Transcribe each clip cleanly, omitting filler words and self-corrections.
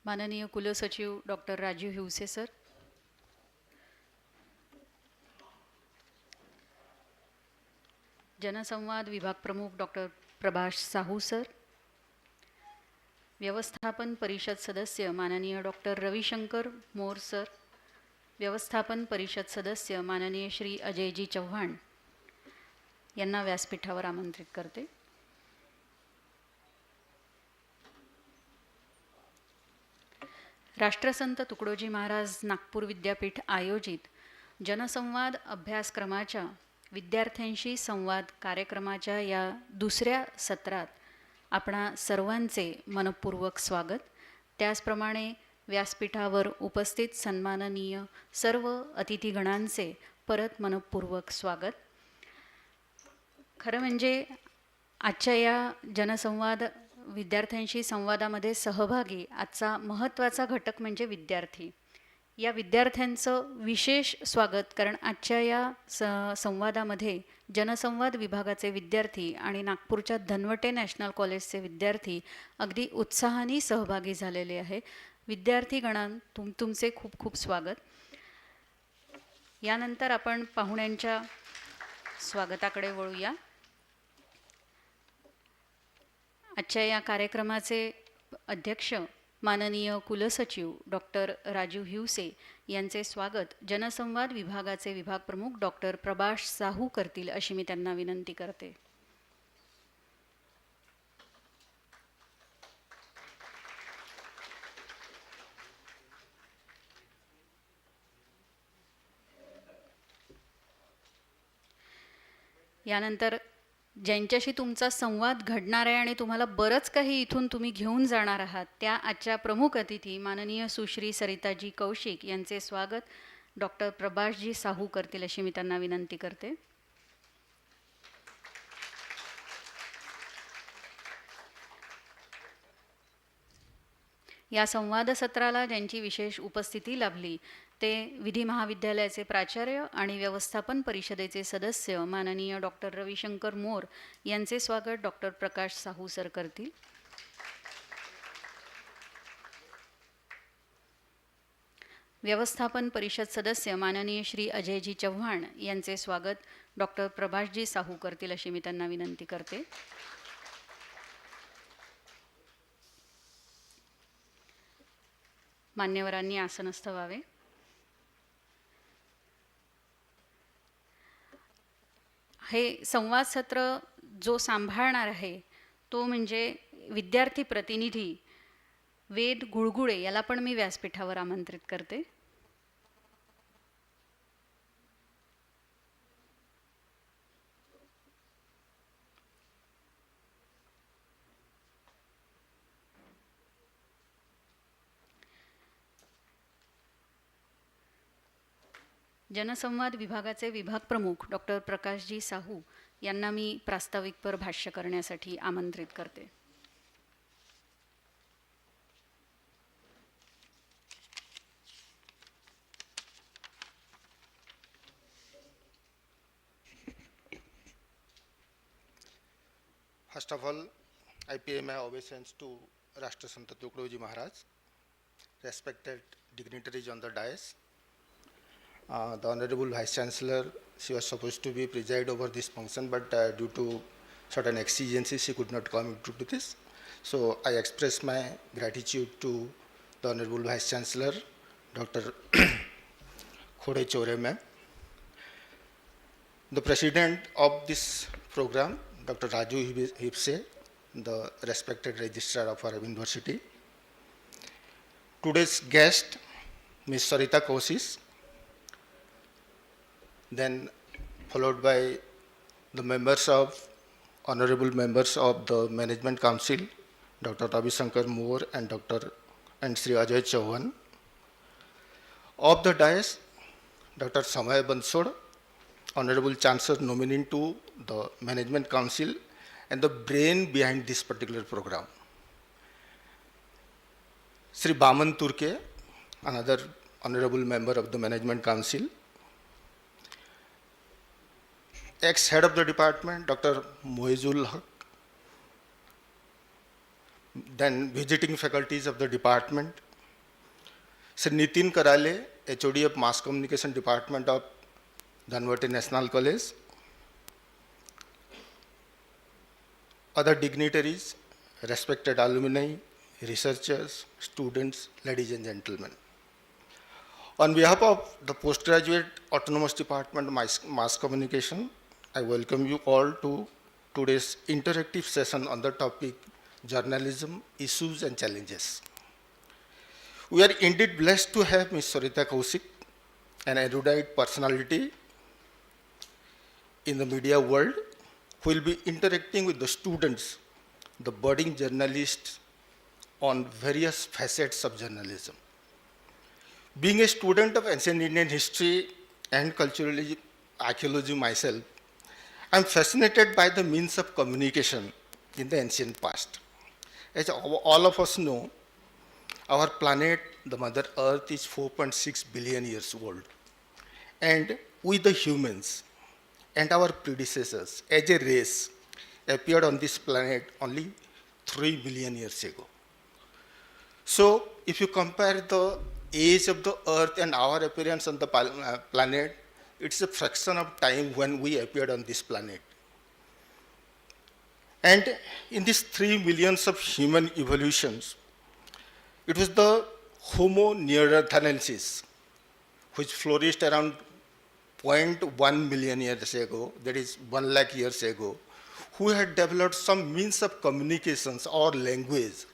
माननीय कुलसचिव doctor Rajiv Hivse sir, जनसंवाद विभाग प्रमुख डॉक्टर प्रभाष साहू सर, व्यवस्थापन परिषद सदस्य माननीय डॉक्टर रविशंकर मोर सर, व्यवस्थापन परिषद सदस्य माननीय श्री अजयजी चव्हाण यांना व्यासपीठावर आमंत्रित करते. राष्ट्रसंत तुकडोजी महाराज नागपूर विद्यापीठ आयोजित जनसंवाद अभ्यासक्रमाच्या विद्यार्थ्यांशी संवाद कार्यक्रमाच्या या दुसऱ्या सत्रात आपणा सर्वांचे मनपूर्वक स्वागत. त्याचप्रमाणे व्यासपीठावर उपस्थित सन्माननीय सर्व अतिथीगणांचे परत मनपूर्वक स्वागत. खरं म्हणजे आजच्या या जनसंवाद विद्यार्थ्यांशी संवादामध्ये सहभागी आजचा महत्त्वाचा घटक म्हणजे विद्यार्थी. या विद्यार्थ्यांचं विशेष स्वागत, कारण आजच्या या संवादामध्ये जनसंवाद विभागाचे विद्यार्थी आणि नागपूरच्या धनवटे नॅशनल कॉलेजचे विद्यार्थी अगदी उत्साहाने सहभागी झालेले आहे. विद्यार्थीगणां तुमचे खूप खूप स्वागत. यानंतर आपण पाहुण्यांच्या स्वागताकडे वळूया. आजच्या या कार्यक्रमाचे अध्यक्ष माननीय कुलसचिव डॉक्टर राजीव हिवसे यांचे स्वागत जनसंवाद विभागाचे विभाग प्रमुख डॉक्टर प्रभाष साहू करतील अशी मी त्यांना विनंती करते. यानंतर ज्यांच्याशी तुमचा संवाद घडणार आहे आणि तुम्हाला बरंच काही इथून तुम्ही घेऊन जाणार आहात, त्या आजच्या प्रमुख अतिथी माननीय सुश्री सरिताजी कौशिक यांचे स्वागत डॉक्टर प्रभाषजी साहू करतील अशी मी त्यांना विनंती करते. या संवाद सत्राला ज्यांची विशेष उपस्थिती लाभली ते विधी महाविद्यालयाचे प्राचार्य आणि व्यवस्थापन परिषदेचे सदस्य माननीय डॉक्टर रविशंकर मोर यांचे स्वागत डॉक्टर प्रकाश साहू सर करतील. व्यवस्थापन परिषद सदस्य माननीय श्री अजयजी चव्हाण यांचे स्वागत डॉक्टर प्रभाषजी साहू करतील अशी मी त्यांना विनंती करते. मान्यवरांनी आसनस्थ व्हावे. हे संवाद सत्र जो सांभाळणार आहे तो म्हणजे विद्यार्थी प्रतिनिधी वेद गुळगुळे याला पण मी व्यासपीठावर आमंत्रित करते. जनसंवाद विभागाचे विभाग प्रमुख डॉक्टर प्रकाशजी साहू यांना मी प्रास्ताविकपर भाष्य करण्यासाठी आमंत्रित करते. First of all, I pay my obeisance to Rashtrasant Tukdoji Maharaj, respected dignitaries on the dais. The Honorable Vice Chancellor, she was supposed to be preside over this function, but due to certain exigencies, she could not come to this. So I express my gratitude to the Honorable Vice Chancellor, Dr. Khode Chore ma'am. The President of this program, Dr. Raju Hipse, the respected Registrar of our University. Today's guest, Ms. Sarita Kausis, then followed by the honorable members of the Management Council, Dr. Ravi Shankar Moore and Sri Ajay Chauhan. Of the dais, Dr. Samay Bansod, Honorable Chancellor nominee to the Management Council and the brain behind this particular program. Sri Baman Turke, another honorable member of the Management Council. Ex-head of the department, Dr. Moizul Haq. Then visiting faculties of the department, Sir Nitin Karale, HOD of Mass Communication Department of Dhanwati National College, other dignitaries, respected alumni, researchers, students, ladies and gentlemen. On behalf of the Postgraduate Autonomous Department of Mass Communication, I welcome you all to today's interactive session on the topic Journalism, Issues and Challenges. We are indeed blessed to have Ms. Sarita Kaushik, an erudite personality in the media world, who will be interacting with the students, the budding journalists, on various facets of journalism. Being a student of ancient Indian history and cultural archaeology myself, I am fascinated by the means of communication in the ancient past. As all of us know, our planet, the Mother Earth, is 4.6 billion years old. And we, the humans, and our predecessors, as a race, appeared on this planet only 3 million years ago. So, if you compare the age of the Earth and our appearance on the planet, it's a fraction of time when we appeared on this planet. And in these 3 millions of human evolutions, it was the Homo neanderthalensis, which flourished around 0.1 million years ago, that is 1 lakh years ago, who had developed some means of communications or language.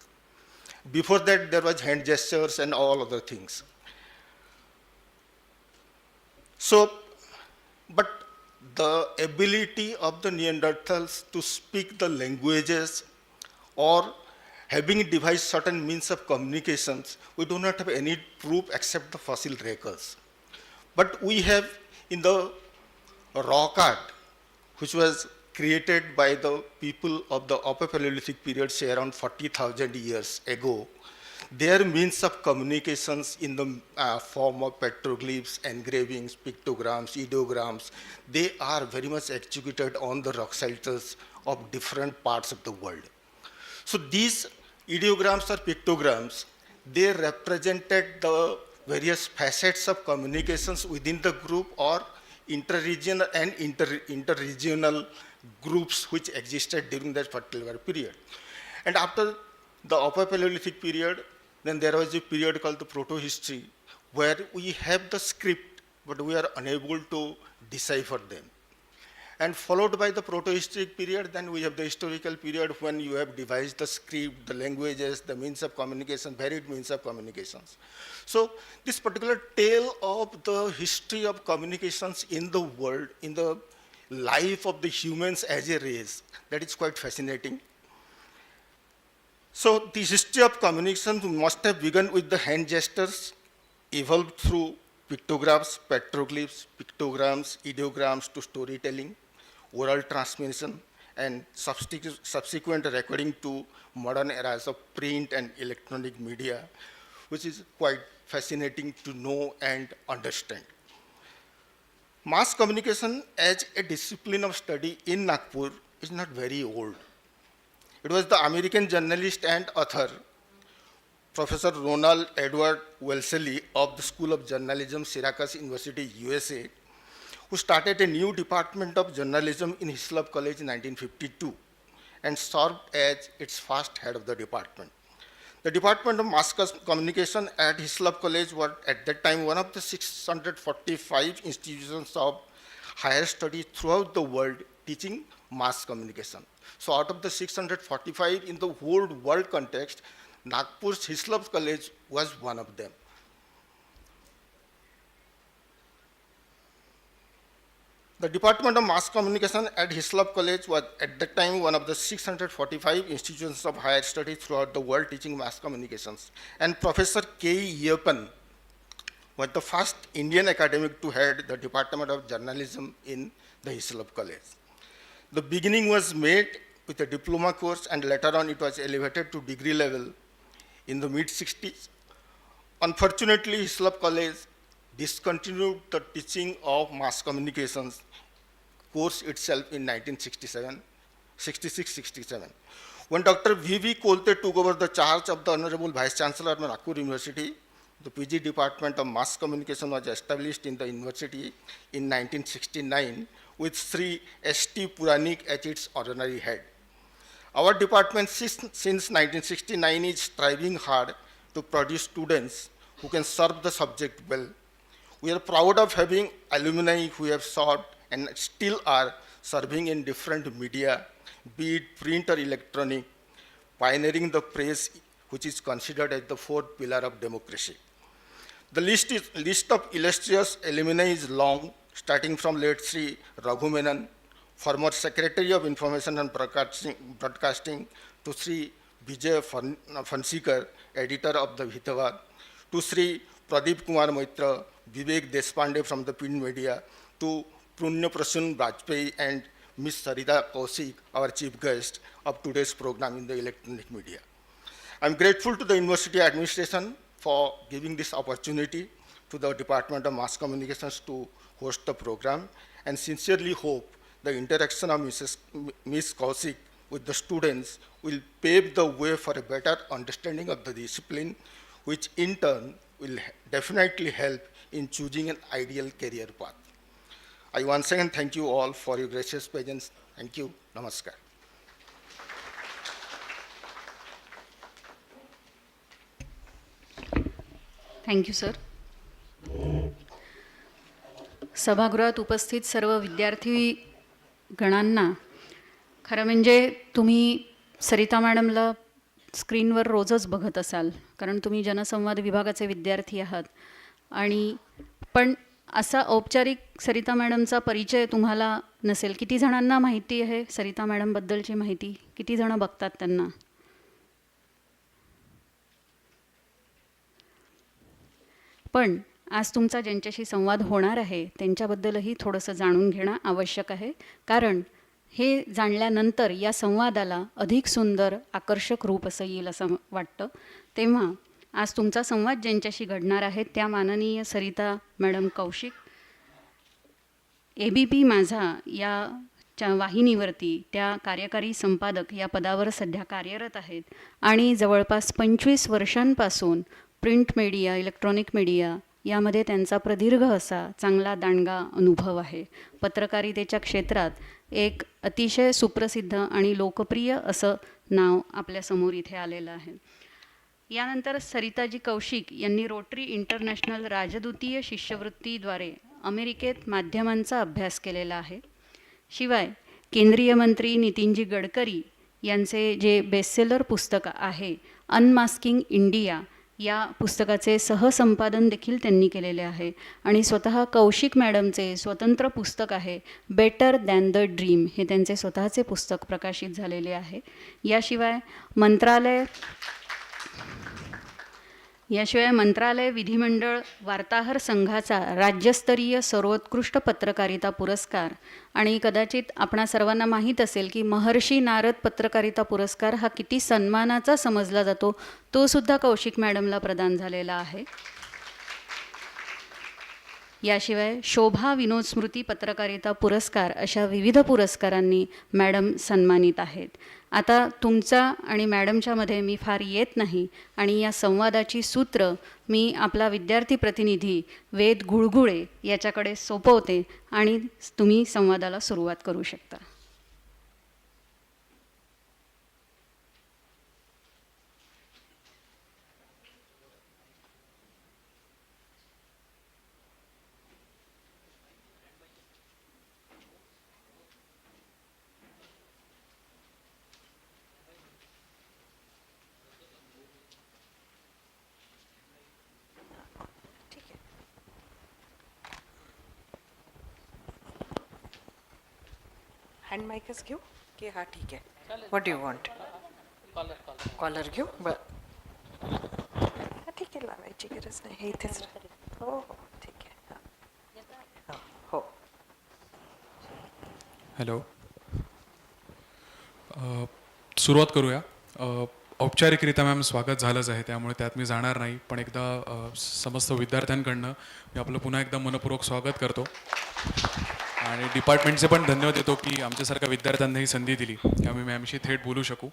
Before that, there was hand gestures and all other things. So, but the ability of the Neanderthals to speak the languages or having devised certain means of communications, we do not have any proof except the fossil records. But we have in the rock art, which was created by the people of the Upper Paleolithic period, say around 40,000 years ago, their means of communications in the form of petroglyphs, engravings, pictograms, ideograms, they are very much executed on the rock shelters of different parts of the world. So these ideograms or pictograms, they represented the various facets of communications within the group or inter-regional and inter-regional groups which existed during that particular period. And after the Upper Paleolithic period, then there was a period called the Proto-History, where we have the script, but we are unable to decipher them. And followed by the Proto-Historic period, then we have the historical period when you have devised the script, the languages, the means of communication, varied means of communications. So this particular tale of the history of communications in the world, in the life of the humans as a race, that is quite fascinating. So the history of communication must have begun with the hand gestures, evolved through pictographs, petroglyphs, pictograms, ideograms to storytelling, oral transmission, and subsequent recording to modern eras of print and electronic media, which is quite fascinating to know and understand. Mass communication as a discipline of study in Nagpur is not very old. It was the American journalist and author, Professor Ronald Edward Wellesley of the School of Journalism, Syracuse University, USA, who started a new department of journalism in Hislop College in 1952 and served as its first head of the department. The Department of Mass Communication at Hislop College was at that time one of the 645 institutions of higher study throughout the world teaching mass communication. So out of the 645 in the whole world context, Nagpur's Hislop College was one of them. The Department of Mass Communication at Hislop College was at that time one of the 645 institutions of higher study throughout the world teaching mass communications. And Professor K. Yeapan was the first Indian academic to head the Department of Journalism in the Hislop College. The beginning was made with a diploma course, and later on it was elevated to degree level in the mid-60s. Unfortunately, Hislop College discontinued the teaching of mass communications course itself in 1966-67. When Dr. V.V. Kolte took over the charge of the Honorable Vice Chancellor of Nagpur University, The PG Department of Mass Communication was established in the university in 1969 with Sri S.T. Puranik as its honorary head. Our department since 1969 is striving hard to produce students who can serve the subject well. We are proud of having alumni who have served and still are serving in different media, be it print or electronic, pioneering the press, which is considered as the fourth pillar of democracy. The list of illustrious alumni is long, starting from late Sri Raghu Menon, former Secretary of Information and Broadcasting, to Sri Vijay Fansikar, editor of the Hitavad, to Sri Pradeep Kumar Maitra, Vivek Deshpande from the print media, to Punya Prasun Bajpayee and Ms. Sarita Kaushik, our chief guest of today's program in the electronic media. I'm grateful to the university administration for giving this opportunity to the Department of Mass Communications to host the program, and sincerely hope the interaction of Ms. Kaushik with the students will pave the way for a better understanding of the discipline, which in turn will definitely help in choosing an ideal career path. I once again thank you all for your gracious presence. Thank you. Namaskar. Thank you sir. सभागृहात उपस्थित सर्व विद्यार्थी गणांना खरं म्हणजे तुम्ही सरिता मॅडमला स्क्रीनवर रोजच बघत असाल, कारण तुम्ही जनसंवाद विभागाचे विद्यार्थी आहात. आणि पण असा औपचारिक सरिता मॅडमचा परिचय तुम्हाला नसेल. किती जणांना माहिती आहे सरिता मॅडमबद्दलची माहिती? किती जण बघतात त्यांना? पण आज तुमचा ज्यांच्याशी संवाद होणार आहे त्यांच्याबद्दलही थोडंसं जाणून घेणं आवश्यक आहे, कारण हे जाणल्यानंतर या संवादाला अधिक सुंदर आकर्षक रूप असं येईल असं वाटतं. तेव्हा आज तुमचा संवाद ज्यांच्याशी घडणार आहे त्या माननीय सरिता मॅडम कौशिक, ABP माझा या वाहिनीवरती त्या कार्यकारी संपादक या पदावर सध्या कार्यरत आहेत आणि जवळपास 25 वर्षांपासून प्रिंट मीडिया, इलेक्ट्रॉनिक मीडिया यामध्ये त्यांचा प्रदीर्घ असा चांगला दांडगा अनुभव आहे. पत्रकारितेच्या क्षेत्रात एक अतिशय सुप्रसिद्ध आणि लोकप्रिय असं नाव आपल्यासमोर इथे आलेलं आहे. यानंतर सरिताजी कौशिक यांनी रोटरी इंटरनॅशनल राजदूतीय शिष्यवृत्तीद्वारे अमेरिकेत माध्यमांचा अभ्यास केलेला आहे. शिवाय केंद्रीय मंत्री नितीनजी गडकरी यांचे जे बेस्टसेलर पुस्तक आहे अनमास्किंग इंडिया, या पुस्तकाचे सहसंपादन देखील त्यांनी केलेले आहे. आणि स्वतः कौशिक मॅडमचे स्वतंत्र पुस्तक आहे बेटर दॅन द ड्रीम, हे त्यांचे स्वतःचे पुस्तक प्रकाशित झालेले आहे. याशिवाय मंत्रालय विधिमंडळ वार्ताहर संघाचा राज्यस्तरीय सर्वोत्कृष्ट पत्रकारिता पुरस्कार, आणि कदाचित आपणा सर्वांना माहीत असेल की महर्षी नारद पत्रकारिता पुरस्कार हा किती सन्मानाचा समजला जातो, तो सुद्धा कौशिक मॅडमला प्रदान झालेला आहे. याशिवाय शोभा विनोद स्मृती पत्रकारिता पुरस्कार अशा विविध पुरस्कारांनी मॅडम सन्मानित आहेत. आता तुमचा आणि मॅडमच्यामध्ये मी फार येत नाही आणि या संवादाची सूत्र मी आपला विद्यार्थी प्रतिनिधी वेद गुळगुळे याच्याकडे सोपवते आणि तुम्ही संवादाला सुरुवात करू शकता. हँड माईकच घेऊ की हा ठीक आहे? What do you want? Collar घेऊ? बरं ठीक आहे, लावायची गरज नाही, हे इथेच राहील. हो हो ठीक आहे. हो. हॅलो, सुरुवात करूया. औपचारिकरित्या मॅम स्वागत झालंच आहे, त्यामुळे त्यात मी जाणार नाही. पण एकदा समस्त विद्यार्थ्यांकडनं मी आपलं पुन्हा एकदा मनपूर्वक स्वागत करतो आणि डिपार्टमेंटचे पण धन्यवाद देतो की आमच्यासारख्या विद्यार्थ्यांना ही संधी दिली की आम्ही मॅमशी थेट बोलू शकू.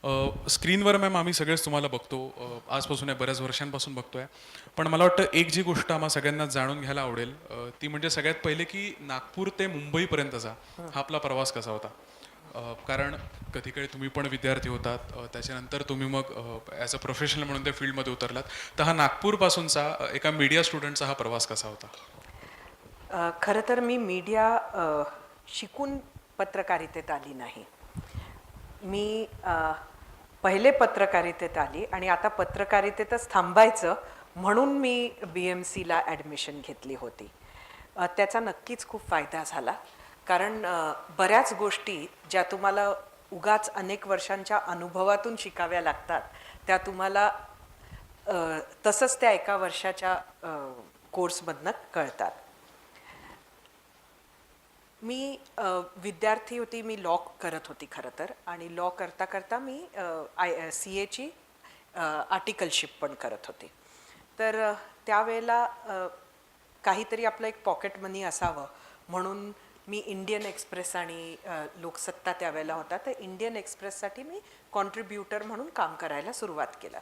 स्क्रीनवर मॅम आम्ही सगळेच तुम्हाला बघतो, आजपासून आहे, बऱ्याच वर्षांपासून बघतोय. पण मला वाटतं एक जी गोष्ट आम्हा सगळ्यांना जाणून घ्यायला आवडेल ती म्हणजे सगळ्यात पहिले की नागपूर ते मुंबईपर्यंतचा हा आपला प्रवास कसा होता. कारण कधी काळी तुम्ही पण विद्यार्थी होतात, त्याच्यानंतर तुम्ही मग ॲज अ प्रोफेशनल म्हणून त्या फील्डमध्ये उतरलात. तर हा नागपूरपासूनचा एका मीडिया स्टुडंटचा हा प्रवास कसा होता. खरं तर मी मीडिया शिकून पत्रकारितेत आली नाही. मी पहिले पत्रकारितेत आली आणि आता पत्रकारितेतच थांबायचं म्हणून मी BMCला ॲडमिशन घेतली होती. त्याचा नक्कीच खूप फायदा झाला, कारण बऱ्याच गोष्टी ज्या तुम्हाला उगाच अनेक वर्षांच्या अनुभवातून शिकाव्या लागतात त्या तुम्हाला तसंच त्या एका वर्षाच्या कोर्समधनं कळतात. मी विद्यार्थी होती, मी लॉ करत होती खरं तर, आणि लॉ करता करता मी CAची आर्टिकलशिप पण करत होती. तर त्यावेळेला काहीतरी आपलं एक पॉकेट मनी असावं म्हणून मी इंडियन एक्सप्रेस आणि लोकसत्ता त्यावेळेला होता, तर इंडियन एक्सप्रेससाठी मी कॉन्ट्रीब्युटर म्हणून काम करायला सुरुवात केलं.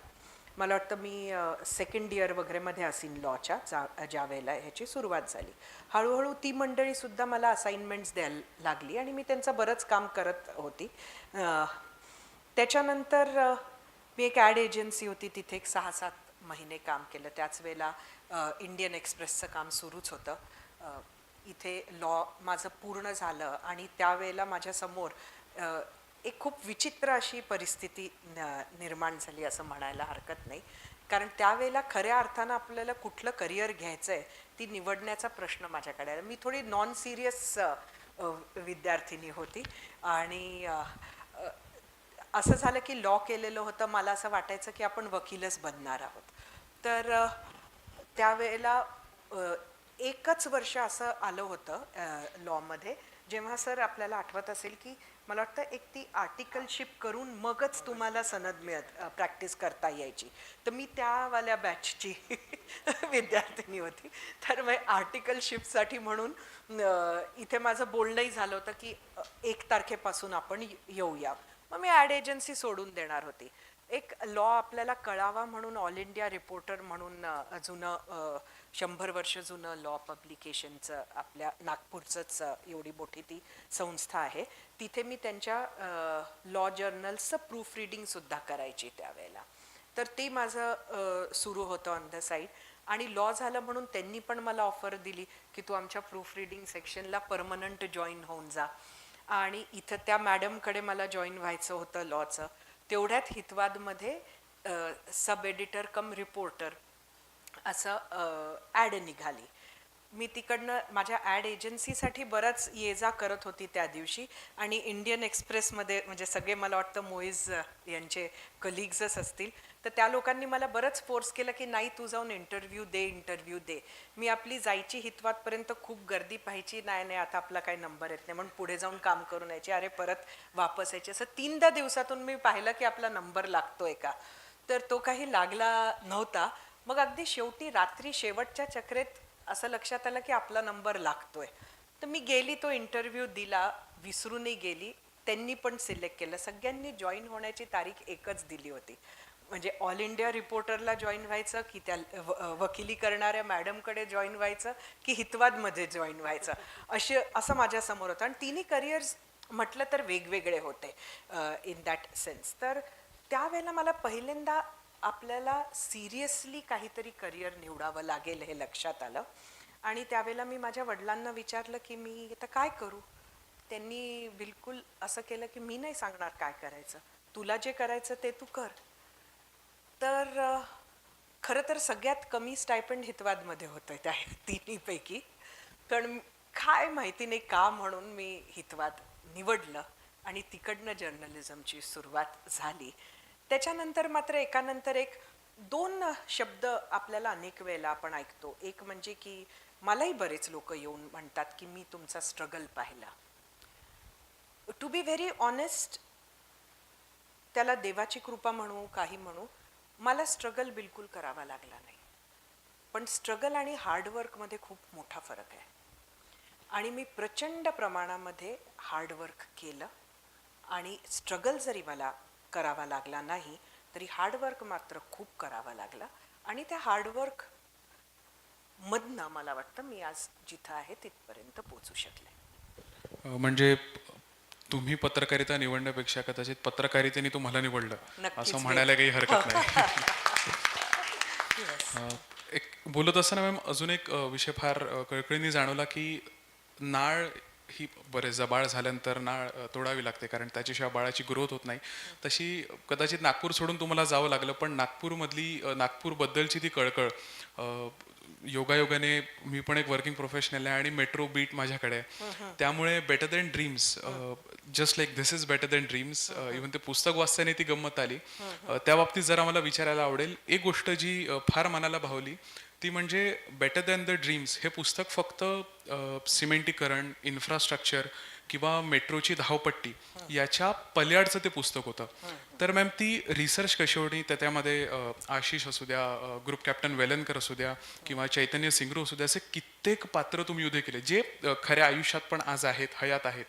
मला वाटतं मी सेकंड इयर वगैरेमध्ये असीन लॉच्या ज्या वेळेला ह्याची सुरुवात झाली. हळूहळू ती मंडळीसुद्धा मला असाइनमेंट्स द्यायला लागली आणि मी त्यांचं बरंच काम करत होती. त्याच्यानंतर मी एक ॲड एजन्सी होती, तिथे एक 6-7 महिने काम केलं. त्याच वेळेला इंडियन एक्सप्रेसचं काम सुरूच होतं. इथे लॉ माझं पूर्ण झालं आणि त्यावेळेला माझ्यासमोर एक खूप विचित्र अशी परिस्थिती निर्माण झाली असं म्हणायला हरकत नाही. कारण त्यावेळेला खऱ्या अर्थानं आपल्याला कुठलं करिअर घ्यायचं आहे ती निवडण्याचा प्रश्न माझ्याकडे आला. मी थोडी नॉन सिरियस विद्यार्थिनी होती आणि असं झालं की लॉ केलेलं होतं, मला असं वाटायचं की आपण वकीलच बनणार आहोत. तर त्यावेळेला एकच वर्ष असं आलं होतं लॉमध्ये, जेव्हा सर आपल्याला आठवत असेल की मला वाटतं एक ती आर्टिकलशिप करून मगच तुम्हाला सनद प्रॅक्टिस करता यायची. तर मी त्यावाल्या बॅचची विद्यार्थिनी होती. तर मग आर्टिकलशिपसाठी म्हणून इथे माझं बोलणंही झालं होतं की 1 तारखेपासून आपण येऊया. मग मी ॲड एजन्सी सोडून देणार होती. एक लॉ आपल्याला कळावा म्हणून ऑल इंडिया रिपोर्टर म्हणून जुनं 100 वर्ष जुनं लॉ पब्लिकेशनचं आपल्या नागपूरचंच एवढी मोठी ती संस्था आहे, तिथे मी त्यांच्या लॉ जर्नल्सचं प्रूफ रिडिंगसुद्धा करायची त्यावेळेला. तर ते माझं सुरू होतं ऑन द साईड. आणि लॉ झालं म्हणून त्यांनी पण मला ऑफर दिली की तू आमच्या प्रूफ रिडिंग सेक्शनला परमनंट जॉईन होऊन जा. आणि इथं त्या मॅडमकडे मला जॉईन व्हायचं होतं लॉचं. तेवढ्यात हितवादमध्ये सब एडिटर कम रिपोर्टर असं ॲड निघाली. मी तिकडनं माझ्या ॲड एजन्सीसाठी बराच ये जा करत होती त्या दिवशी. आणि इंडियन एक्सप्रेसमध्ये म्हणजे सगळे मला वाटतं मोईज यांचे कलिग्जच असतील, तर त्या लोकांनी मला बरंच फोर्स केलं की नाही तू जाऊन इंटरव्ह्यू दे. मी आपली जायची हितवादपर्यंत खूप गर्दी पाहायची, नाही आता आपला काही नंबर येत नाही म्हणून पुढे जाऊन काम करून यायचे, अरे परत वापस यायचे. असं 3दा दिवसातून मी पाहिलं की आपला नंबर लागतोय का, तर तो काही लागला नव्हता. मग अगदी शेवटी रात्री शेवटच्या चक्रेत असं लक्षात आलं की आपला नंबर लागतोय. तर मी गेली, तो इंटरव्ह्यू दिला, विसरूनही गेली. त्यांनी पण सिलेक्ट केलं. सगळ्यांनी जॉईन होण्याची तारीख एकच दिली होती, म्हणजे ऑल इंडिया रिपोर्टरला जॉईन व्हायचं की त्या वकिली करणाऱ्या मॅडमकडे जॉईन व्हायचं की हितवादमध्ये जॉईन व्हायचं, असं माझ्यासमोर होतं. आणि तिन्ही करिअर्स म्हटलं तर वेगवेगळे होते इन दॅट सेन्स. तर त्यावेळेला मला पहिल्यांदा आपल्याला सिरियसली काहीतरी करिअर निवडावं लागेल हे लक्षात आलं. आणि त्यावेळेला मी माझ्या वडिलांना विचारलं की मी आता काय करू. त्यांनी बिलकुल असं केलं की मी नाही सांगणार काय करायचं, तुला जे करायचं ते तू कर. तर खरं तर सगळ्यात कमी स्टायपेंड हितवादमध्ये होतं त्या तिन्हीपैकी, पण काय माहिती नाही का म्हणून मी हितवाद निवडलं आणि तिकडनं जर्नलिझमची सुरुवात झाली. त्याच्यानंतर मात्र एकानंतर एक 2 शब्द आपल्याला अनेक वेळेला आपण ऐकतो. एक म्हणजे की मलाही बरेच लोक येऊन म्हणतात की मी तुमचा स्ट्रगल पाहिला. टू बी व्हेरी ऑनेस्ट, त्याला देवाची कृपा म्हणू काही म्हणू, मला स्ट्रगल बिलकुल करावा लागला नाही. पण स्ट्रगल आणि हार्डवर्कमध्ये खूप मोठा फरक आहे. आणि मी प्रचंड प्रमाणामध्ये हार्डवर्क केलं आणि स्ट्रगल जरी मला करावा लागला नाही, तरी हार्डवर्क मात्र खूप करावा लागला. आणि त्या हार्डवर्क मधनं मला वाटतं मी आज जिथं आहे तिथपर्यंत पोचू शकले. म्हणजे तुम्ही पत्रकारिता निवडण्यापेक्षा कदाचित पत्रकारितेने तुम्हाला निवडलं नक्कीच असं म्हणायला काही हरकत नाही. Yes. एक बोलत असताना मॅम अजून एक विषय फार कळकळीने जाणवला की नाळ ही बरेच जबाळ झाल्यानंतर नाळ तोडावी लागते कारण त्याच्याशिवाय बाळाची ग्रोथ होत नाही. तशी कदाचित नागपूर सोडून तुम्हाला जावं लागलं, पण नागपूरबद्दलची ती कळकळ योगायोगाने मी पण एक वर्किंग प्रोफेशनल आहे आणि मेट्रो बीट माझ्याकडे आहे. त्यामुळे better than dreams, just like this is better than dreams, even ते पुस्तक वाचताना ती गंमत आली. त्या बाबतीत जरा मला विचारायला आवडेल. एक गोष्ट जी फार मनाला भावली ती म्हणजे बेटर दॅन द ड्रीम्स हे पुस्तक फक्त सिमेंटीकरण, इन्फ्रास्ट्रक्चर किंवा मेट्रोची धावपट्टी याच्या पल्याडचं ते पुस्तक होतं. तर मॅम ती रिसर्च कशी होती त्यामध्ये आशिष असू द्या, ग्रुप कॅप्टन वेलनकर असू द्या किंवा चैतन्य सिंगरू असू द्या, असे कित्येक पात्र तुम्ही उभे केले जे खऱ्या आयुष्यात पण आज आहेत, हयात आहेत.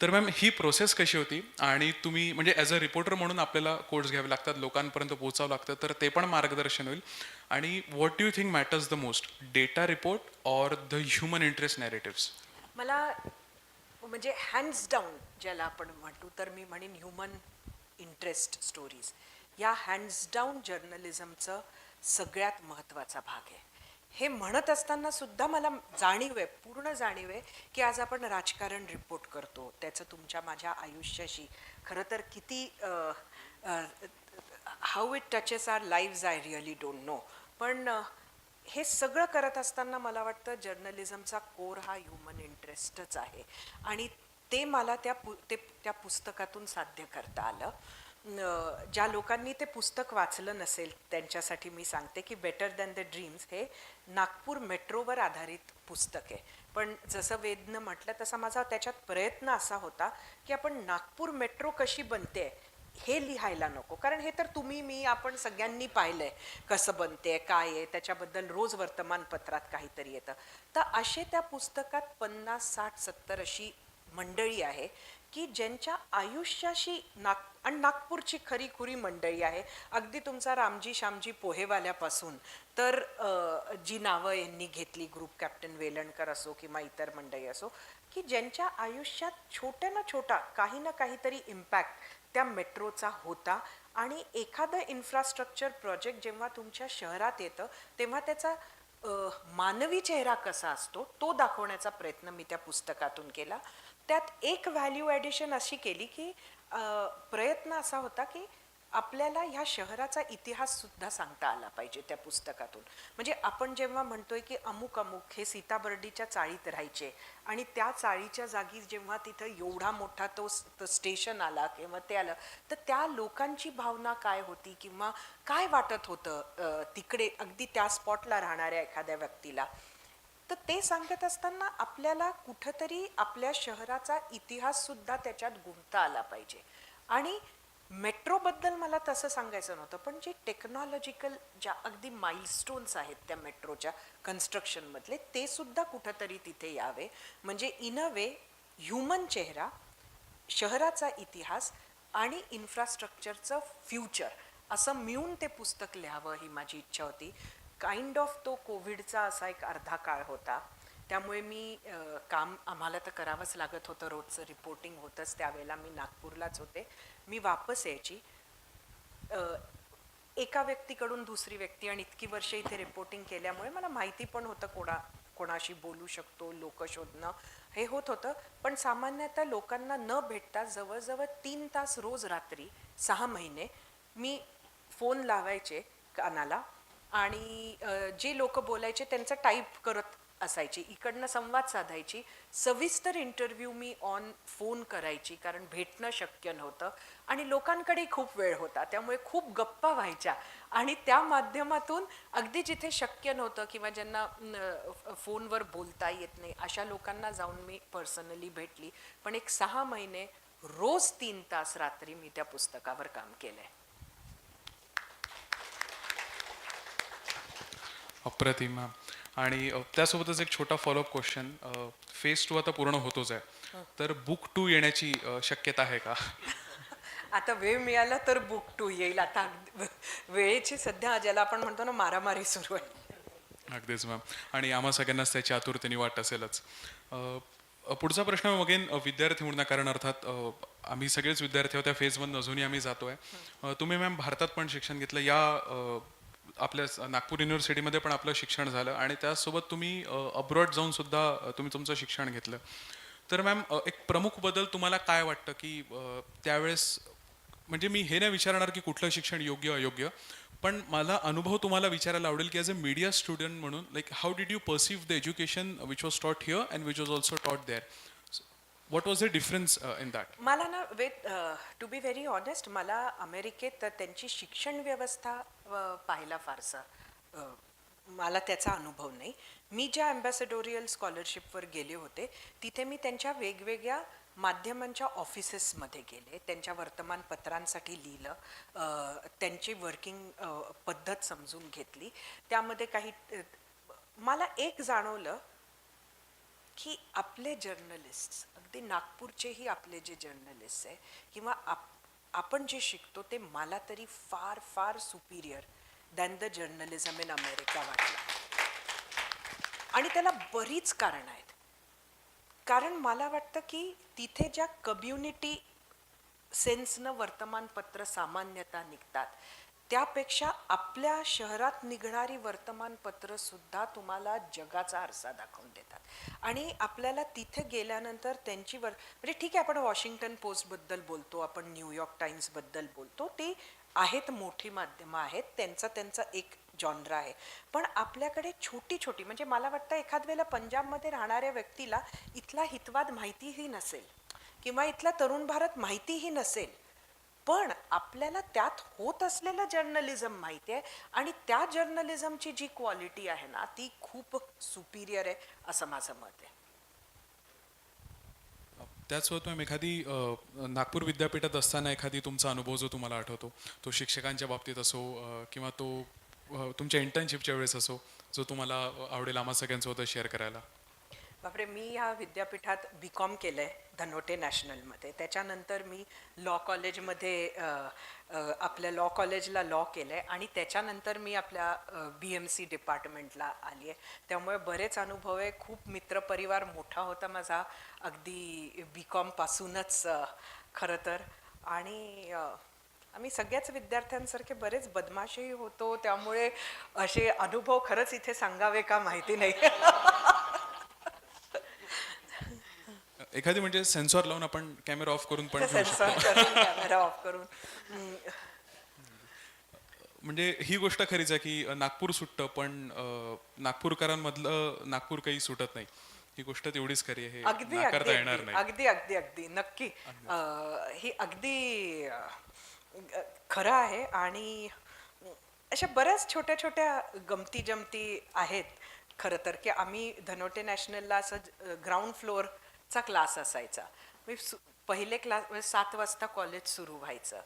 तर मॅम ही प्रोसेस कशी होती आणि तुम्ही म्हणजे ॲज अ रिपोर्टर म्हणून आपल्याला कोड्स घ्यावे लागतात, लोकांपर्यंत पोहोचावं लागतं, तर ते पण मार्गदर्शन होईल. आणि what do you think matters the most, data report or the human interest narratives? मला म्हणजे हँड्स डाऊन ज्याला आपण म्हणतो, तर मी म्हणेन ह्युमन इंटरेस्ट स्टोरीज या हँड्स डाऊन जर्नलिझमचं सगळ्यात महत्त्वाचा भाग आहे. हे म्हणत असताना सुद्धा मला पूर्ण जाणीव आहे की आज आपण राजकारण रिपोर्ट करतो, त्याचं तुमच्या माझ्या आयुष्याशी खरं तर किती how it touches our lives I really don't know. पण हे सगळं करत असताना मला वाटतं जर्नलिझमचा कोर हा ह्युमन इंटरेस्टच आहे आणि ते मला त्या पुस्तकातून साध्य करता आलं. ज्या लोकांनी ते पुस्तक वाचलं नसेल त्यांच्यासाठी मी सांगते की बेटर दॅन द ड्रीम्स हे नागपूर मेट्रोवर आधारित पुस्तक आहे. पण जसं वेदनं म्हटलं तसा माझा त्याच्यात प्रयत्न असा होता की आपण नागपूर मेट्रो कशी बनते हे लिहायला नको, कारण हे तर तुम्ही मी आपण सगळ्यांनी पाहिलंय कसं बनते, काय आहे, त्याच्याबद्दल रोज वर्तमानपत्रात काहीतरी येतं. तर असे त्या पुस्तकात 50, 60, 70 अशी मंडळी आहे की ज्यांच्या आयुष्याशी आणि नागपूरची खरीखुरी मंडळी आहे. अगदी तुमचा रामजी श्यामजी पोहेवाल्यापासून तर जी नावं यांनी घेतली, ग्रुप कॅप्टन वेलणकर असो किंवा इतर मंडळी असो, की ज्यांच्या आयुष्यात छोट्या ना छोटा काही ना काहीतरी इम्पॅक्ट त्या मेट्रोचा होता. आणि एखादं इन्फ्रास्ट्रक्चर प्रोजेक्ट जेव्हा तुमच्या शहरात येतं तेव्हा त्याचा मानवी चेहरा कसा असतो तो दाखवण्याचा प्रयत्न मी त्या पुस्तकातून केला. त्यात एक व्हॅल्यू ॲडिशन अशी केली की प्रयत्न असा होता की आपल्याला ह्या शहराचा इतिहास सुद्धा सांगता आला पाहिजे त्या पुस्तकातून. म्हणजे आपण जेव्हा म्हणतोय की अमुक अमुक हे सीताबर्डीच्या चाळीत राहायचे आणि त्या चाळीच्या जागी जेव्हा तिथं एवढा मोठा तो स्टेशन आला किंवा ते आलं, तर त्या लोकांची भावना काय होती किंवा काय वाटत होतं तिकडे अगदी त्या स्पॉटला राहणाऱ्या एखाद्या व्यक्तीला. तर ते सांगत असताना आपल्याला कुठंतरी आपल्या शहराचा इतिहास सुद्धा त्याच्यात गुंतता आला पाहिजे. आणि मेट्रोबद्दल मला तसं सांगायचं नव्हतं, पण जे टेक्नॉलॉजिकल ज्या अगदी माइलस्टोन्स आहेत त्या मेट्रोच्या कन्स्ट्रक्शनमधले ते सुद्धा कुठंतरी तिथे यावे. म्हणजे इन अ वे ह्युमन चेहरा, शहराचा इतिहास आणि इन्फ्रास्ट्रक्चरचं फ्युचर असं मिळून ते पुस्तक लिहावं ही माझी इच्छा होती. काइंड ऑफ तो कोविडचा असा एक अर्धा काळ होता, त्यामुळे मी काम आम्हाला तर करावंच लागत होतं, रोजचं रिपोर्टिंग होतंच. त्यावेळेला मी नागपूरलाच होते. मी वापस यायची एका व्यक्तीकडून दुसरी व्यक्ती, आणि इतकी वर्ष इथे रिपोर्टिंग केल्यामुळे मला माहिती पण होतं कोणाशी बोलू शकतो, लोक शोधणं हे होत होतं. पण सामान्यतः लोकांना न भेटता जवळजवळ 3 तास रोज रात्री 6 महिने मी फोन लावायचे कानाला आणि जे लोक बोलायचे त्यांचं टाईप करत असायची, इकडनं संवाद साधायची. सविस्तर इंटरव्ह्यू मी ऑन फोन करायची कारण भेटणं शक्य नव्हतं आणि लोकांकडे खूप वेळ होता, त्यामुळे खूप गप्पा व्हायच्या. आणि त्या माध्यमातून अगदी जिथे शक्य नव्हतं किंवा ज्यांना फोनवर बोलता येत नाही अशा लोकांना जाऊन मी पर्सनली भेटली. पण एक 6 महिने रोज 3 तास रात्री मी त्या पुस्तकावर काम केलंय. अप्रतिम. आणि त्यासोबतच एक छोटा फॉलोअप क्वेश्चन, फेज 2 आता पूर्ण होतोच आहे, तर बुक 2 येण्याची शक्यता आहे का? आता वेळ मिळाला तर बुक 2 येईल. आता वेळेची सध्या ज्याला आपण म्हणतो ना मारामारी सुरू आहे. अगदीच मॅम. आणि आम्हा सगळ्यांनाच त्याची आतुरतेने वाट असेलच. पुढचा प्रश्न अगेन विद्यार्थी म्हणून, कारण अर्थात आम्ही सगळेच विद्यार्थी आहोत, त्या फेजमधून अजूनही आम्ही जातोय. तुम्ही मॅम भारतात पण शिक्षण घेतलं, या आपल्या नागपूर युनिव्हर्सिटीमध्ये पण आपलं शिक्षण झालं आणि त्यासोबत तुम्ही अब्रॉड जाऊन सुद्धा तुम्ही तुमचं शिक्षण घेतलं. तर मॅम एक प्रमुख बदल तुम्हाला काय वाटतं की त्यावेळेस, म्हणजे मी हे नाही विचारणार की कुठलं शिक्षण योग्य अयोग्य, पण मला अनुभव तुम्हाला विचारायला आवडेल की ॲज अ मीडिया स्टुडंट म्हणून, like how did you perceive the education which was taught here and which was also taught there? What was the difference in that? मला ना टू बी व्हेरी ऑनेस्ट, मला अमेरिकेत त्यांची शिक्षण व्यवस्था पाहायला फारसा मला त्याचा अनुभव नाही. मी ज्या अँबॅसेडोरियल स्कॉलरशिपवर गेले होते तिथे मी त्यांच्या वेगवेगळ्या माध्यमांच्या ऑफिसेसमध्ये गेले, त्यांच्या वर्तमानपत्रांसाठी लिहिलं, त्यांची वर्किंग पद्धत समजून घेतली. त्यामध्ये काही मला एक जाणवलं की आपले जर्नलिस्ट, अगदी नागपूरचेही आपले जे जर्नलिस्ट आहे किंवा आपण जे शिकतो ते मला तरी फार फार Superior than the journalism in America वाटलं. आणि त्याला बरीच कारणं आहेत. कारण मला वाटतं की तिथे ज्या कम्युनिटी सेन्सनं वर्तमानपत्र सामान्यतः निघतात त्यापेक्षा आपल्या शहरात निघणारी वर्तमानपत्र सुद्धा तुम्हाला जगाचा आरसा दाखवून देतात. आणि आपल्याला तिथे गेल्यानंतर त्यांची म्हणजे ठीक आहे, आपण वॉशिंग्टन पोस्टबद्दल बोलतो, आपण न्यूयॉर्क टाइम्सबद्दल बोलतो, ते आहेत मोठी माध्यमं आहेत, त्यांचा एक जॉनरा आहे. पण आपल्याकडे छोटी छोटी, म्हणजे मला वाटतं एखाद वेळेला पंजाबमध्ये राहणाऱ्या व्यक्तीला इथला हितवाद माहितीही नसेल किंवा इथला तरुण भारत माहितीही नसेल, पण आपल्याला त्यात होत असलेलं जर्नलिझम माहिती आहे आणि त्या जर्नलिझमची जी क्वालिटी आहे ना ती खूप सुपिरियर आहे असं माझं मत आहे. त्याचसोबत मॅम एखादी नागपूर विद्यापीठात असताना एखादी तुमचा अनुभव जो तुम्हाला आठवतो, तो शिक्षकांच्या बाबतीत असो किंवा तो तुमच्या इंटर्नशिपच्या वेळेस असो, जो तुम्हाला आवडेल आम्हा सगळ्यांसोबत शेअर करायला? बापरे, मी ह्या विद्यापीठात बी.कॉम केलं आहे धनोटे नॅशनलमध्ये. त्याच्यानंतर मी लॉ कॉलेजमध्ये आपल्या लॉ कॉलेजला लॉ केलं आहे आणि त्याच्यानंतर मी आपल्या BMC डिपार्टमेंटला आली आहे. त्यामुळे बरेच अनुभव आहे. खूप मित्रपरिवार मोठा होता माझा अगदी बी.कॉमपासूनच खरं तर. आणि आम्ही सगळ्याच विद्यार्थ्यांसारखे बरेच बदमाशही होतो, त्यामुळे असे अनुभव खरंच इथे सांगावे का माहिती नाही. एखादी म्हणजे सेन्सॉर लावून आपण कॅमेरा ऑफ करून पण घेऊ शकतो. सेन्सॉर करून कॅमेरा ऑफ करून. म्हणजे ही गोष्ट खरीच आहे की नागपूर सुटतं, पण नागपूरकरांमधलं नागपूर काही सुटत नाही. ही गोष्ट तेवढीच खरी आहे, अगदी हे नाकारता अगदी येणार नाही. अगदी अगदी अगदी नक्की ही अगदी खरं आहे. आणि अशा बऱ्याच छोट्या छोट्या गमती जमती आहेत खरं तर, की आम्ही धनोटे नॅशनलला असं ग्राउंड फ्लोअरचा क्लास असायचा. मी पहिले क्लास 7 वाजता कॉलेज सुरू व्हायचं,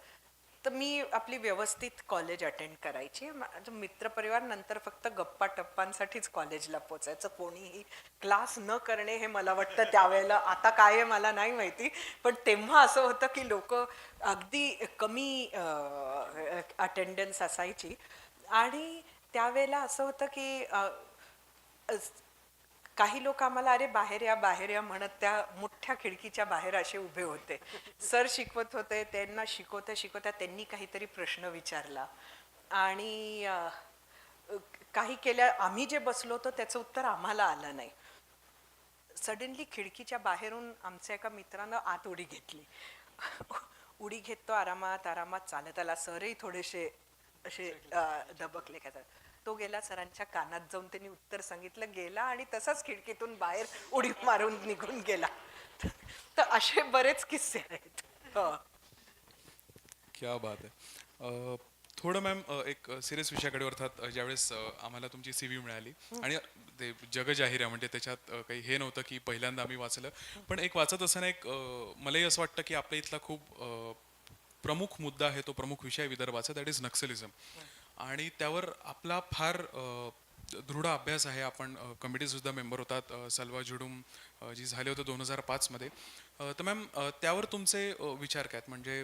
तर मी आपली व्यवस्थित कॉलेज अटेंड करायची. माझं मित्रपरिवार नंतर फक्त गप्पा टप्पांसाठीच कॉलेजला पोचायचं. कोणीही क्लास न करणे हे मला वाटतं त्यावेळेला, आता काय आहे मला नाही माहिती, पण तेव्हा असं होतं की लोक अगदी कमी अटेंडन्स असायची. आणि त्यावेळेला असं होतं की काही लोक आम्हाला अरे बाहेर या म्हणत त्या मोठ्या खिडकीच्या बाहेर असे उभे होते. सर शिकवत होते, त्यांना शिकवता त्यांनी काहीतरी प्रश्न विचारला आणि काही केल्या, आम्ही जे बसलो होतो त्याचं उत्तर आम्हाला आलं नाही. सडनली खिडकीच्या बाहेरून आमच्या एका मित्रानं आत उडी घेतली. उडी घेतो आरामात आरामात चालत आला. सरही थोडेसे असे दबकले का. तो गेला, सरांच्या कानात जाऊन त्यांनी उत्तर सांगितलं, गेला आणि तसाच खिडकीतून बाहेर उडी मारून निघून गेला. तर असे बरेच किस्से आहेत. क्या बात आहे. थोडं मॅम एक सिरियस विषयाकडे, अर्थात ज्यावेळेस आम्हाला तुमची CV मिळाली आणि ते जगजाहीर आहे, म्हणजे त्याच्यात काही हे नव्हतं की पहिल्यांदा आम्ही वाचलं, पण एक वाचत असताना एक मलाही असं वाटतं की आपल्या इथला खूप प्रमुख मुद्दा आहे, तो प्रमुख विषय विदर्भाचा, दॅट इज नक्सलिझम. आणि त्यावर आपला फार दृढ अभ्यास आहे. आपण कमिटीसुद्धा मेंबर होतात, सलवा जुडूम जी झाले होते 2005 मध्ये. तर मॅम त्यावर तुमचे विचार काय आहेत? म्हणजे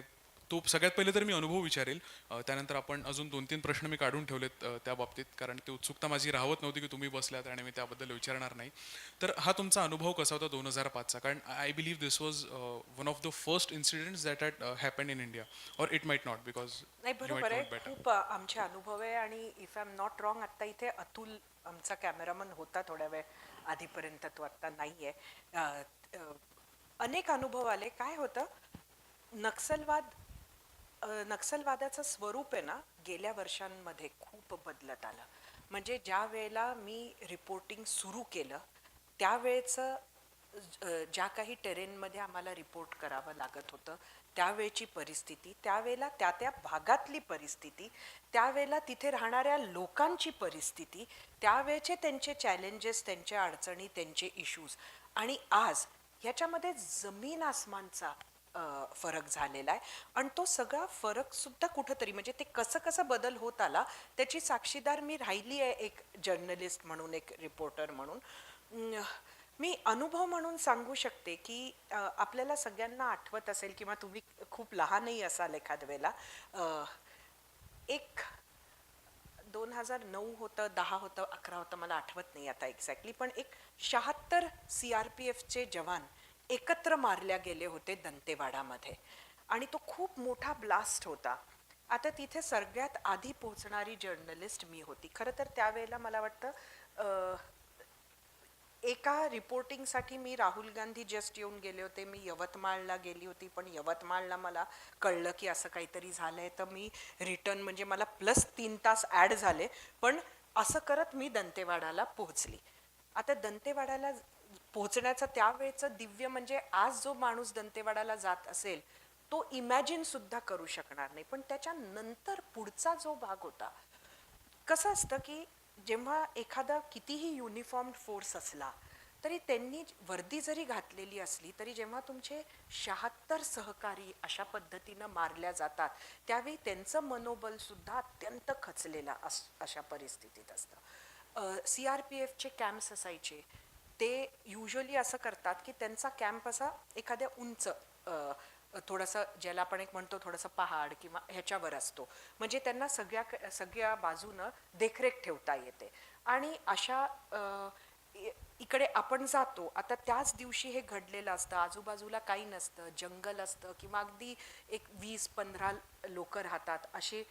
तो सगळ्यात पहिले तर मी अनुभव विचारेल, त्यानंतर आपण अजून 2-3 प्रश्न मी काढून ठेवलेत त्या बाबतीत, कारण ती उत्सुकता माझी राहत नव्हती की तुम्ही बसल्यात आणि मी त्याबद्दल विचारणार नाही. तर हा तुमचा अनुभव कसा होता 2005चा? कारण I believe this was one of the first incidents that had happen in India, और इट माइट नॉट, बिकॉज नाही बरोबर आहे, खूप आमचे अनुभव आहे. आणि if I am not wrong आत्ता इथे अतुल आमचा कॅमेरामन होता थोड्या वेळ आधीपर्यंत, तो आत्ता नाही आहे. अनेक अनुभव आले. काय होतं, नक्षलवादाचं स्वरूप आहे ना गेल्या वर्षांमध्ये खूप बदलत आलं. म्हणजे ज्या वेळेला मी रिपोर्टिंग सुरू केलं त्यावेळेचं ज्या काही टेरेनमध्ये आम्हाला रिपोर्ट करावं लागत होतं त्यावेळची परिस्थिती, त्यावेळेला त्या त्या भागातली परिस्थिती, त्यावेळेला तिथे राहणाऱ्या लोकांची परिस्थिती, त्यावेळचे त्यांचे चॅलेंजेस, त्यांच्या अडचणी, त्यांचे इश्यूज, आणि आज ह्याच्यामध्ये जमीन आसमानचा फरक झालेला आहे. आणि तो सगळा फरक सुद्धा कुठंतरी म्हणजे ते कसं कसं बदल होत आला त्याची साक्षीदार मी राहिली आहे, एक जर्नलिस्ट म्हणून, एक रिपोर्टर म्हणून. मी अनुभव म्हणून सांगू शकते की आपल्याला सगळ्यांना आठवत असेल किंवा तुम्ही खूप लहानही असाल एखाद वेळेला, एक 2009 होतं, 10 होतं, 11 होतं, मला आठवत नाही आता एक्झॅक्टली, पण एक 76 CRPFचे जवान एकत्र मारल्या गेले होते दंतेवाडामध्ये. आणि तो खूप मोठा ब्लास्ट होता. आता तिथे सगळ्यात आधी पोहोचणारी जर्नलिस्ट मी होती. खरं तर त्यावेळेला मला वाटतं एका रिपोर्टिंगसाठी मी राहुल गांधी जस्ट येऊन गेले होते, मी यवतमाळला गेली होती, पण यवतमाळला मला कळलं की असं काहीतरी झालंय, तर मी रिटर्न म्हणजे मला +3 तास ॲड झाले, पण असं करत मी दंतेवाडाला पोहोचली. आता दंतेवाडाला पोहोचण्याचं त्यावेळेचं दिव्य म्हणजे आज जो माणूस दंतेवाडाला जात असेल तो इमॅजिन सुद्धा करू शकणार नाही. पण त्याच्यानंतर पुढचा जो भाग होता, कसं असतं की जेव्हा एखादा कितीही युनिफॉर्म फोर्स असला तरी त्यांनी वर्दी जरी घातलेली असली तरी जेव्हा तुमचे 76 सहकारी अशा पद्धतीनं मारल्या जातात त्यावेळी त्यांचं मनोबल सुद्धा अत्यंत खचलेलं अशा परिस्थितीत असतं. CRPFचे कॅम्प्स असायचे, ते युजली असं करतात की त्यांचा कॅम्प असा एखाद्या उंच थोडंसं, ज्याला आपण एक म्हणतो थोडंसं पहाड किंवा ह्याच्यावर असतो, म्हणजे त्यांना सगळ्या बाजूनं देखरेख ठेवता येते. आणि अशा इकडे आपण जातो, आता त्याच दिवशी हे घडलेलं असतं, आजूबाजूला काही नसतं, जंगल असतं किंवा अगदी एक 20-15 लोक राहतात असे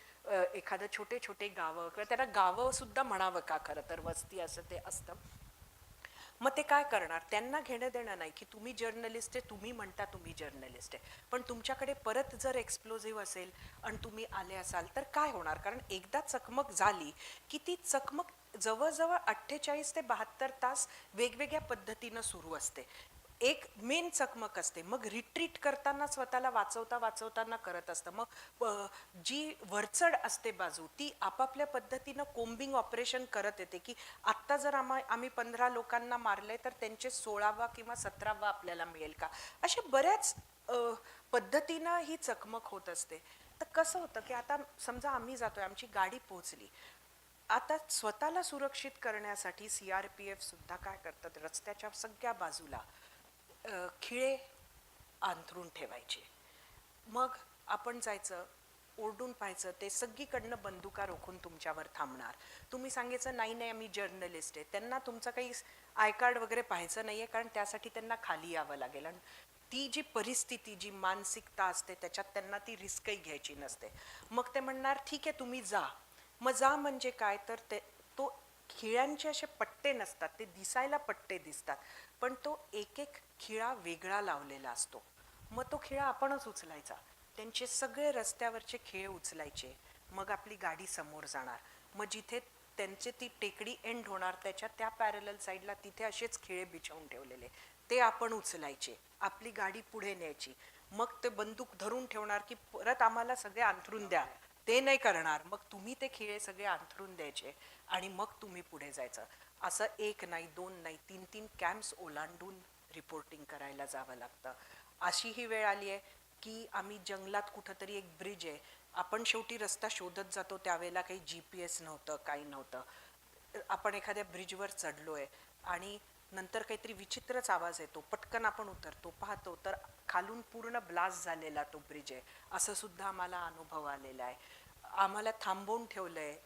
एखादं छोटे छोटे गावं, किंवा त्यांना गावं सुद्धा म्हणावं का, खरं तर वस्ती असं ते असतं. मग ते काय करणार, त्यांना घेणं देणं नाही की तुम्ही जर्नलिस्ट आहे, तुम्ही म्हणता तुम्ही जर्नलिस्ट आहे, पण तुमच्याकडे परत जर एक्सप्लोजिव्ह असेल आणि तुम्ही आले असाल तर काय होणार. कारण एकदा चकमक झाली की ती चकमक जवळजवळ 48 ते 72 तास वेगवेगळ्या पद्धतीनं सुरू असते. एक मेन चकमक असते, मग रिट्रीट करताना स्वतःला वाचवताना करत असतं. मग जी वरचढ असते बाजू ती आपापल्या पद्धतीनं कोम्बिंग ऑपरेशन करत येते की आत्ता जर आम्ही 15 लोकांना मारले तर त्यांचे 16वा किंवा 17वा आपल्याला मिळेल का, अशा बऱ्याच पद्धतीनं ही चकमक होत असते. तर कसं होतं की आता समजा आम्ही जातोय, आमची गाडी पोहोचली, आता स्वतःला सुरक्षित करण्यासाठी CRPF सुद्धा काय करतात, रस्त्याच्या सगळ्या बाजूला खिळे अंथरून ठेवायचे. मग आपण जायचं, ओरडून पाहायचं, ते सगळीकडनं बंदुका रोखून तुमच्यावर थांबणार. तुम्ही सांगायचं नाही नाही आम्ही जर्नलिस्ट आहे, त्यांना तुमचं काही आय कार्ड वगैरे पाहायचं नाही आहे, कारण त्यासाठी त्यांना खाली यावं लागेल. आणि ती जी परिस्थिती, जी मानसिकता असते त्याच्यात त्यांना ती रिस्कही घ्यायची नसते. मग ते म्हणणार ठीक आहे तुम्ही जा. मग जा म्हणजे काय, तर तो खिळ्यांचे असे पट्टे नसतात, ते दिसायला पट्टे दिसतात, पण तो एक एक खिळा वेगळा लावलेला असतो. मग तो खिळा आपणच उचलायचा, त्यांचे सगळे रस्त्यावरचे खिळे उचलायचे. मग आपली गाडी समोर जाणार, मग जिथे त्यांचे ती टेकडी एंड होणार त्याच्या त्या पॅरलल साईडला तिथे असेच खिळे बिछवून ठेवलेले, ते आपण उचलायचे, आपली गाडी पुढे न्यायची. मग ते बंदूक धरून ठेवणार की परत आम्हाला सगळे अंथरून द्या, ते नाही करणार. मग तुम्ही ते खिळे सगळे अंथरून द्यायचे आणि मग तुम्ही पुढे जायचं. असं 1 नाही 2 नाही 3 कॅम्प्स ओलांडून रिपोर्टिंग करायला जावं लागतं. अशी ही वेळ आली आहे की आम्ही जंगलात कुठंतरी, एक ब्रिज आहे, आपण शेवटी रस्ता शोधत जातो, त्यावेळेला काही GPS नव्हतं, काही नव्हतं. आपण एखाद्या ब्रिजवर चढलोय आणि नंतर काहीतरी विचित्रच आवाज येतो, पटकन आपण उतरतो, पाहतो तर खालून पूर्ण ब्लास्ट झालेला तो ब्रिज आहे. असं सुद्धा आम्हाला अनुभव आलेला आहे. आम्हाला थांबवून ठेवलंय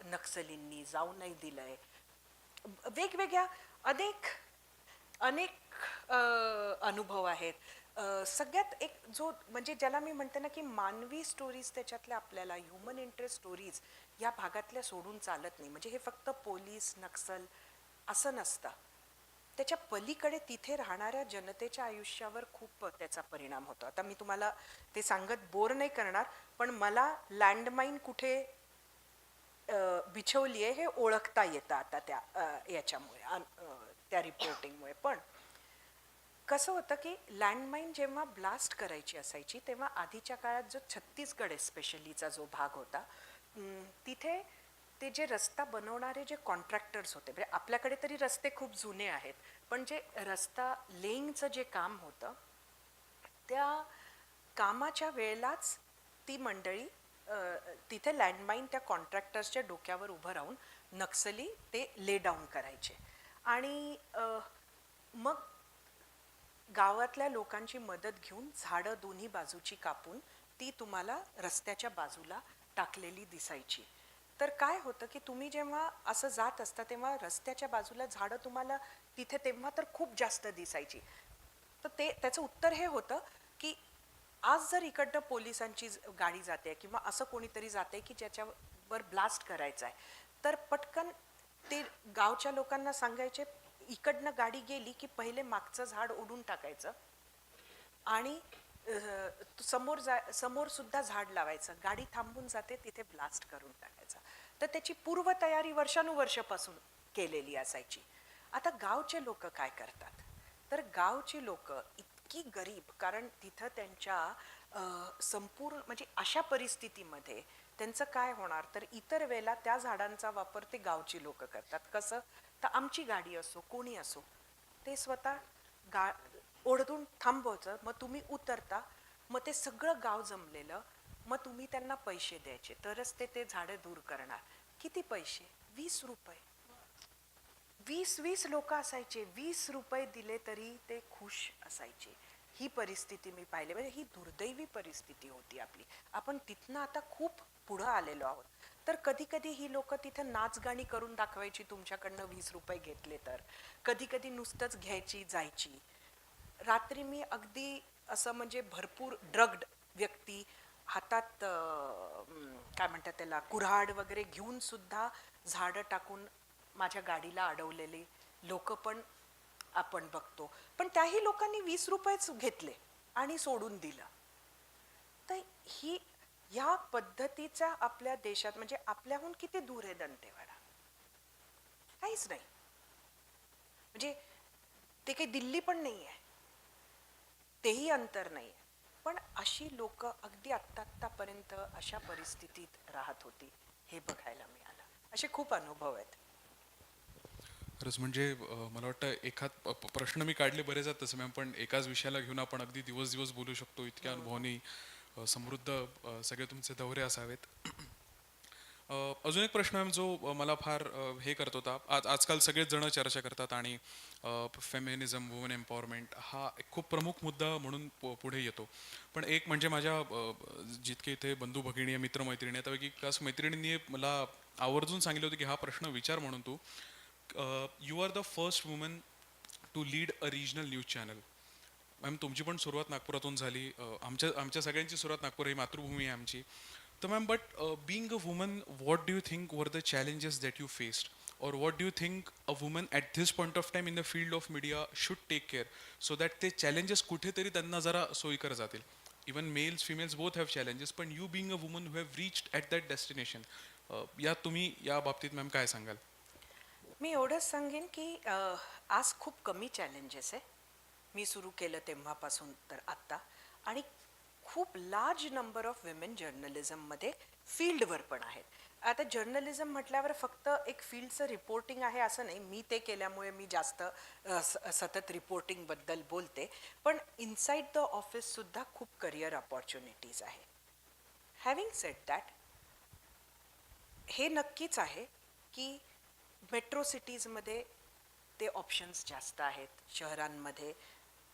नक्सलींनी, जाऊ नाही दिलंय. वेगवेगळ्या अनेक अनेक अनुभव आहेत. सगळ्यात एक जो म्हणजे ज्याला मी म्हणते ना की मानवी स्टोरीज, त्याच्यातल्या आपल्याला ह्युमन इंटरेस्ट स्टोरीज या भागातल्या सोडून चालत नाही. म्हणजे हे फक्त पोलीस नक्सल असं नसतं, त्याच्या पलीकडे तिथे राहणाऱ्या जनतेच्या आयुष्यावर खूप त्याचा परिणाम होतो. आता मी तुम्हाला ते सांगत बोर नाही करणार, पण मला लँडमाईन कुठे बिछवली आहे हे ओळखता येतं आता त्या याच्यामुळे, त्या रिपोर्टिंगमुळे. पण कसं होतं की लँडमाईन जेव्हा ब्लास्ट करायची असायची तेव्हा आधीच्या काळात जो छत्तीसगड एस्पेशलीचा जो भाग होता, तिथे ते जे रस्ता बनवणारे जे कॉन्ट्रॅक्टर्स होते, म्हणजे आपल्याकडे तरी रस्ते खूप जुने आहेत, पण जे रस्ता लेईंगचं जे काम होतं त्या कामाच्या वेळेलाच ती मंडळी तिथे लँडमाईन त्या कॉन्ट्रॅक्टर्सच्या डोक्यावर उभं राहून नक्सली ते ले डाऊन करायचे. आणि मग गावातल्या लोकांची मदत घेऊन झाडं दोन्ही बाजूची कापून ती तुम्हाला रस्त्याच्या बाजूला टाकलेली दिसायची. तर काय होतं की तुम्ही जेव्हा असं जात असता तेव्हा रस्त्याच्या बाजूला झाडं तुम्हाला तिथे तेव्हा तर खूप जास्त दिसायची. तर त्याचं उत्तर हे होतं की आज जर इकडनं पोलिसांची गाडी जाते किंवा असं कोणीतरी जाते की ज्याच्यावर ब्लास्ट करायचा आहे, तर पटकन ते गावच्या लोकांना सांगायचे, इकडनं गाडी गेली की पहिले मागचं झाड ओढून टाकायचं आणि समोर सुद्धा झाड लावायचं, गाडी थांबून जाते तिथे ब्लास्ट करून टाकायचा. तर त्याची पूर्वतयारी वर्षानुवर्षापासून केलेली असायची. आता गावचे लोक काय करतात, तर गावची लोक इतकी गरीब, कारण तिथं त्यांच्या संपूर्ण म्हणजे अशा परिस्थितीमध्ये त्यांचं काय होणार, तर इतर वेळेला त्या झाडांचा वापर ते गावची लोक करतात. कसं, तर आमची गाडी असो कोणी असो, ते स्वतः ओढून थांबवायचं, मग तुम्ही उतरता, मग ते सगळं गाव जमलेलं, मग तुम्ही त्यांना पैसे द्यायचे तरच ते झाडं दूर करणार. किती पैसे? 20 रुपये. 20 लोक असायचे, 20 रुपये दिले तरी ते खुश असायचे. ही परिस्थिती मी पाहिली, म्हणजे ही दुर्दैवी परिस्थिती होती आपली. आपण तिथनं आता खूप पुढं आलेलो आहोत. तर कधी कधी ही लोक तिथे नाचगाणी करून दाखवायची तुमच्याकडनं 20 रुपये घेतले तर, कधी कधी नुसतंच घ्यायची जायची. रात्री मी अगदी असं म्हणजे भरपूर ड्रग्ड व्यक्ती हातात काय म्हणतात त्याला कुऱ्हाड वगैरे घेऊन सुद्धा झाडं टाकून माझ्या गाडीला अडवलेले लोक पण आपण बघतो. पण त्याही लोकांनी 20 रुपयेच घेतले आणि सोडून दिलं. तर ही ह्या पद्धतीचा आपल्या देशात, म्हणजे आपल्याहून किती दूर आहे दंतेवाडा? काहीच नाही. म्हणजे ते काही दिल्ली पण नाही आहे, तेही अंतर नाही आहे. पण अशी लोक अगदी आत्तापर्यंत अशा परिस्थितीत राहत होती, हे बघायला मिळालं. असे खूप अनुभव आहेत. खरंच म्हणजे मला वाटतं एखाद प्रश्न मी काढले बरेच आहेत तसं मॅम, पण एकाच विषयाला घेऊन आपण अगदी दिवस दिवस बोलू शकतो. इतक्या अनुभवांनी समृद्ध सगळे तुमचे दौरे असावेत. अजून एक प्रश्न मॅम जो मला फार हे करत होता, आजकाल सगळेच जण चर्चा करतात आणि फेमिनिझम, वुमन एम्पॉवरमेंट हा एक खूप प्रमुख मुद्दा म्हणून पुढे येतो. पण एक म्हणजे माझ्या जितके इथे बंधू भगिनी मित्रमैत्रिणी, त्यापैकी खास मैत्रिणींनी मला आवर्जून सांगितलं होतं की हा प्रश्न विचार म्हणून तू. You are the first woman to lead a regional news channel. Ma'am तुमची पण सुरुवात नागपुरातून झाली, आमच्या सगळ्यांची सुरुवात नागपूर, ही मातृभूमी आहे आमची. तर ma'am, but being a woman, what do you think were the challenges that you faced? Or what do you think a woman at this point of time in the field of media should take care so that ते challenges कुठेतरी त्यांना जरा सोयीकर जातील? Even males, females both have challenges, पण you being a woman who have reached at that destination, या तुम्ही या बाबतीत मॅम काय सांगाल? मी एवढंच सांगेन की आज खूप कमी चॅलेंजेस आहे मी सुरू केलं तेव्हापासून तर आत्ता. आणि खूप लार्ज नंबर ऑफ विमेन जर्नलिझममध्ये फील्डवर पण आहेत. आता जर्नलिझम म्हटल्यावर फक्त एक फील्डचं रिपोर्टिंग आहे असं नाही. मी ते केल्यामुळे मी जास्त सतत रिपोर्टिंगबद्दल बोलते, पण इनसाइड द ऑफिससुद्धा खूप करिअर ऑपॉर्च्युनिटीज आहे. हॅव्हिंग सेड दॅट, हे नक्कीच आहे की मेट्रो सिटीजमध्ये ते ऑप्शन्स जास्त आहेत. शहरांमध्ये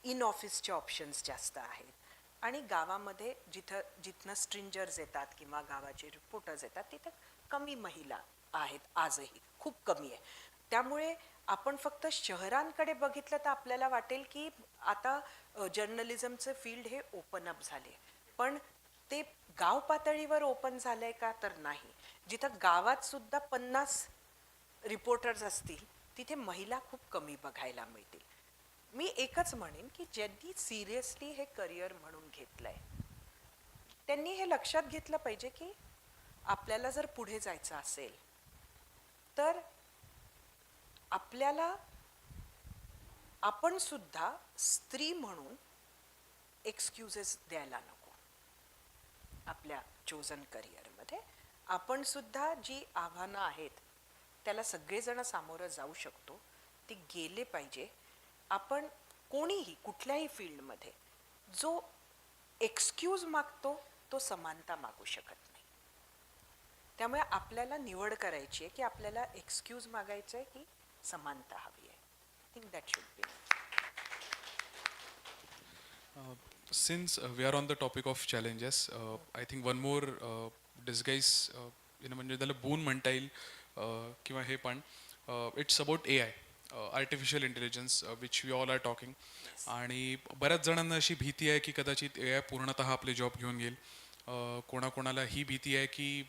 इन ऑफिसचे ऑप्शन्स जास्त आहेत आणि गावामध्ये जिथनं स्ट्रिंजर्स येतात किंवा गावाचे रिपोर्टर्स येतात तिथं कमी महिला आहेत, आजही खूप कमी आहे. त्यामुळे आपण फक्त शहरांकडे बघितलं तर आपल्याला वाटेल की आता जर्नलिझमचं फील्ड हे ओपन अप झाले, पण ते गाव पातळीवर ओपन झालंय का तर नाही. जिथं गावात सुद्धा 50 रिपोर्टर्स असतील तिथे महिला खूप कमी बघायला मिळतील. मी एकच म्हणेन की ज्यांनी सिरियसली हे करिअर म्हणून घेतलंय त्यांनी हे लक्षात घेतलं पाहिजे की आपल्याला जर पुढे जायचं असेल तर आपल्याला आपण सुद्धा स्त्री म्हणून एक्सक्युजेस द्यायला नको. आपल्या चोजन करिअरमध्ये आपण सुद्धा जी आव्हानं आहेत त्याला सगळेजण सामोरं जाऊ शकतो, ती गेले पाहिजे. आपण कोणीही कुठल्याही फील्डमध्ये जो एक्सक्यूज मागतो तो समानता मागू शकत नाही. त्यामुळे आपल्याला निवड करायची आहे की आपल्याला एक्सक्यूज मागायचं आहे की समानता हवी आहे. I think that should be. Since we are on the topic of challenges, I think one more disguise, म्हणजे त्याला बोन म्हणता येईल किंवा हे पण it's about AI, artificial intelligence, which we all are talking. आणि बऱ्याच जणांना अशी भीती आहे की कदाचित AI पूर्णतः आपले जॉब घेऊन घेईल. कोणाकोणाला ही भीती आहे की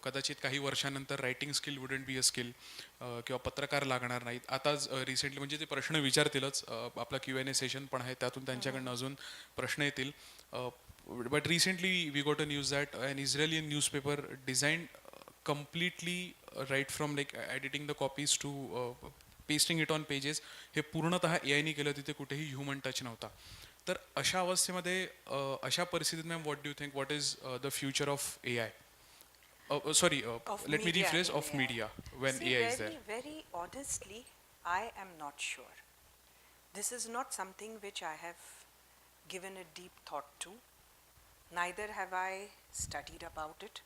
कदाचित काही वर्षानंतर writing skill wouldn't be a skill, किंवा पत्रकार लागणार नाहीत. आताच रिसेंटली म्हणजे ते प्रश्न विचारतीलच, आपला Q&A सेशन पण आहे, त्यातून त्यांच्याकडनं अजून प्रश्न येतील. But recently we got a news that an Israelian newspaper design completely right from like editing the copies to pasting it on pages, हे पूर्णतः AIने केलं. तिथे कुठेही ह्युमन टच नव्हता. तर अशा अवस्थेमध्ये, अशा परिस्थितीत ma'am, what do you think, what is the future of AI? Sorry, let me rephrase, of media when See, AI is there. very honestly, I am not sure. This is not something which I have given a deep thought to. Neither have I studied about it.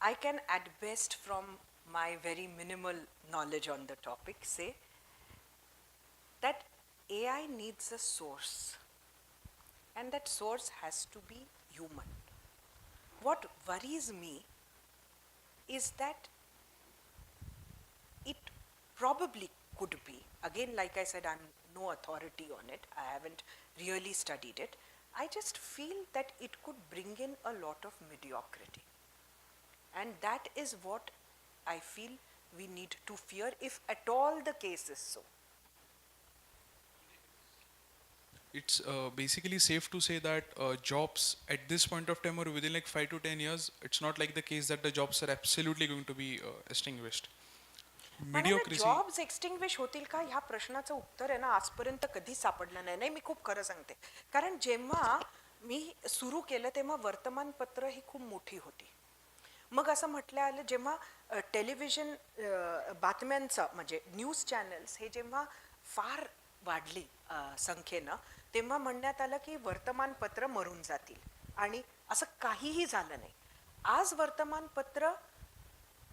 I can at best, from my very minimal knowledge on the topic, say that AI needs a source, and that source has to be human. What worries me is that it probably could be, again, like I said, I'm no authority on it, I haven't really studied it. I just feel that it could bring in a lot of mediocrity, and that is what I feel we need to fear, if at all the case is so. It's basically safe to say that jobs at this point of time, or within like 5 to 10 years, it's not like the case that the jobs are absolutely going to be extinguished. Mediocrity. Jobs extinguish होतील का ह्या प्रश्नाचं उत्तर आहे ना आजपर्यंत कधीच सापडलं नाही. मी खूप खरं सांगते, कारण जेव्हा मी सुरू केलं तेव्हा वर्तमानपत्र ही खूप मोठी होती. मग असं म्हटलं आलं, जेव्हा टेलिव्हिजन बातम्यांचं म्हणजे न्यूज चॅनल्स हे जेव्हा फार वाढली संख्येनं, तेव्हा म्हणण्यात आलं की वर्तमानपत्र मरून जातील, आणि असं काहीही झालं नाही. आज वर्तमानपत्र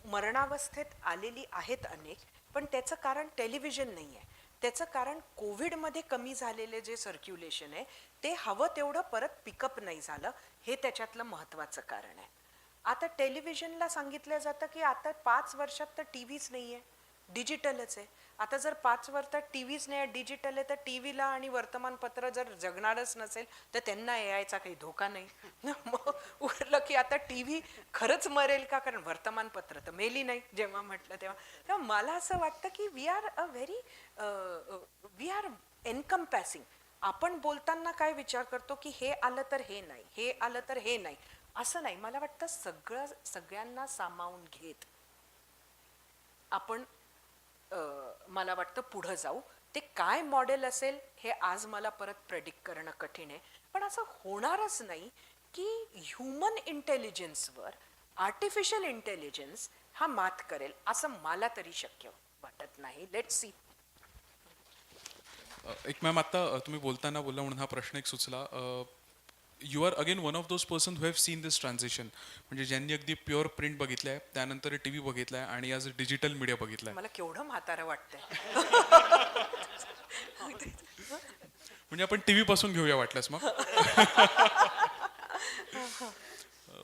मरणावस्थेत आलेली आहेत अनेक, पण त्याचं कारण टेलिव्हिजन नाही आहे. त्याचं कारण कोविडमध्ये कमी झालेले जे सर्क्युलेशन आहे ते हवं तेवढं परत पिकअप नाही झालं, हे त्याच्यातलं महत्त्वाचं कारण आहे. आता टेलिव्हिजनला सांगितलं जातं की आता 5 वर्षात तर टी व्हीच नाही आहे, डिजिटलच आहे. आता जर 5 वर्षात टी व्हीच नाही आहे, डिजिटल आहे, तर टी व्हीला आणि वर्तमानपत्र जर जगणारच नसेल तर त्यांना AIचा काही धोका नाही. मग उरलं की आता टी व्ही खरंच मरेल का, कारण वर्तमानपत्र तर मेली नाही जेव्हा म्हटलं तेव्हा. मला असं वाटतं की वी आर एनकम्पॅसिंग. आपण बोलताना काय विचार करतो की हे आलं तर हे नाही, हे आलं तर हे नाही, असं नाही. मला वाटतं सगळ्यांना सामावून घेत आपण मला वाटतं पुढं जाऊ. ते काय मॉडेल असेल हे आज मला परत प्रेडिक्ट करणं कठीण आहे, पण असं होणारच नाही की ह्युमन इंटेलिजन्सवर आर्टिफिशियल इंटेलिजन्स हा मात करेल, असं मला तरी शक्य वाटत नाही. Let's see. एक मॅम, आता तुम्ही बोलताना बोलला म्हणून हा प्रश्न एक सुचला. You are again one of those person who have seen this transition, म्हणजे ज्यांनी अगदी प्युअर प्रिंट बघितलं आहे, त्यानंतर टी व्ही बघितला आहे आणि आज डिजिटल मीडिया बघितला आहे. मला केवढं म्हातारं वाटतंय. म्हणजे आपण टी व्हीपासून घेऊया वाटल्यास मग.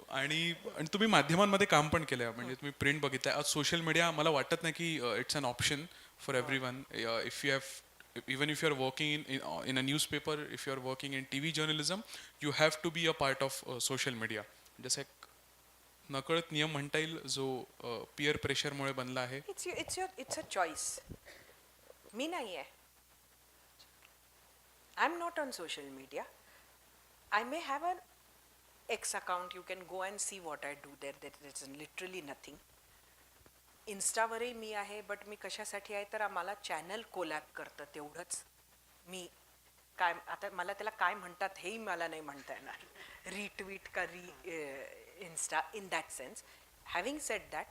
आणि आणि तुम्ही माध्यमांमध्ये काम पण केलं आहे, म्हणजे तुम्ही प्रिंट बघितलं आहे. आज सोशल मीडिया मला वाटत नाही की it's an option for everyone. If you have even if you are working in a newspaper, if you are working in TV journalism, you have to be a part of social media. जसं एक नकळत नियम म्हणता येईल जो pier प्रेशरमुळे बनला आहे. It's a choice. मी नाही आहे. I am not on social media. I may have an X account. You can go and see what I do there. That is literally nothing. इन्स्टावरही मी आहे, बट मी कशासाठी आहे तर आम्हाला चॅनल कोलॅब करतं तेवढंच. मी काय आता मला त्याला काय म्हणतात हेही मला नाही म्हणता येणार. रिट्वीट का Insta in that sense. Having said that,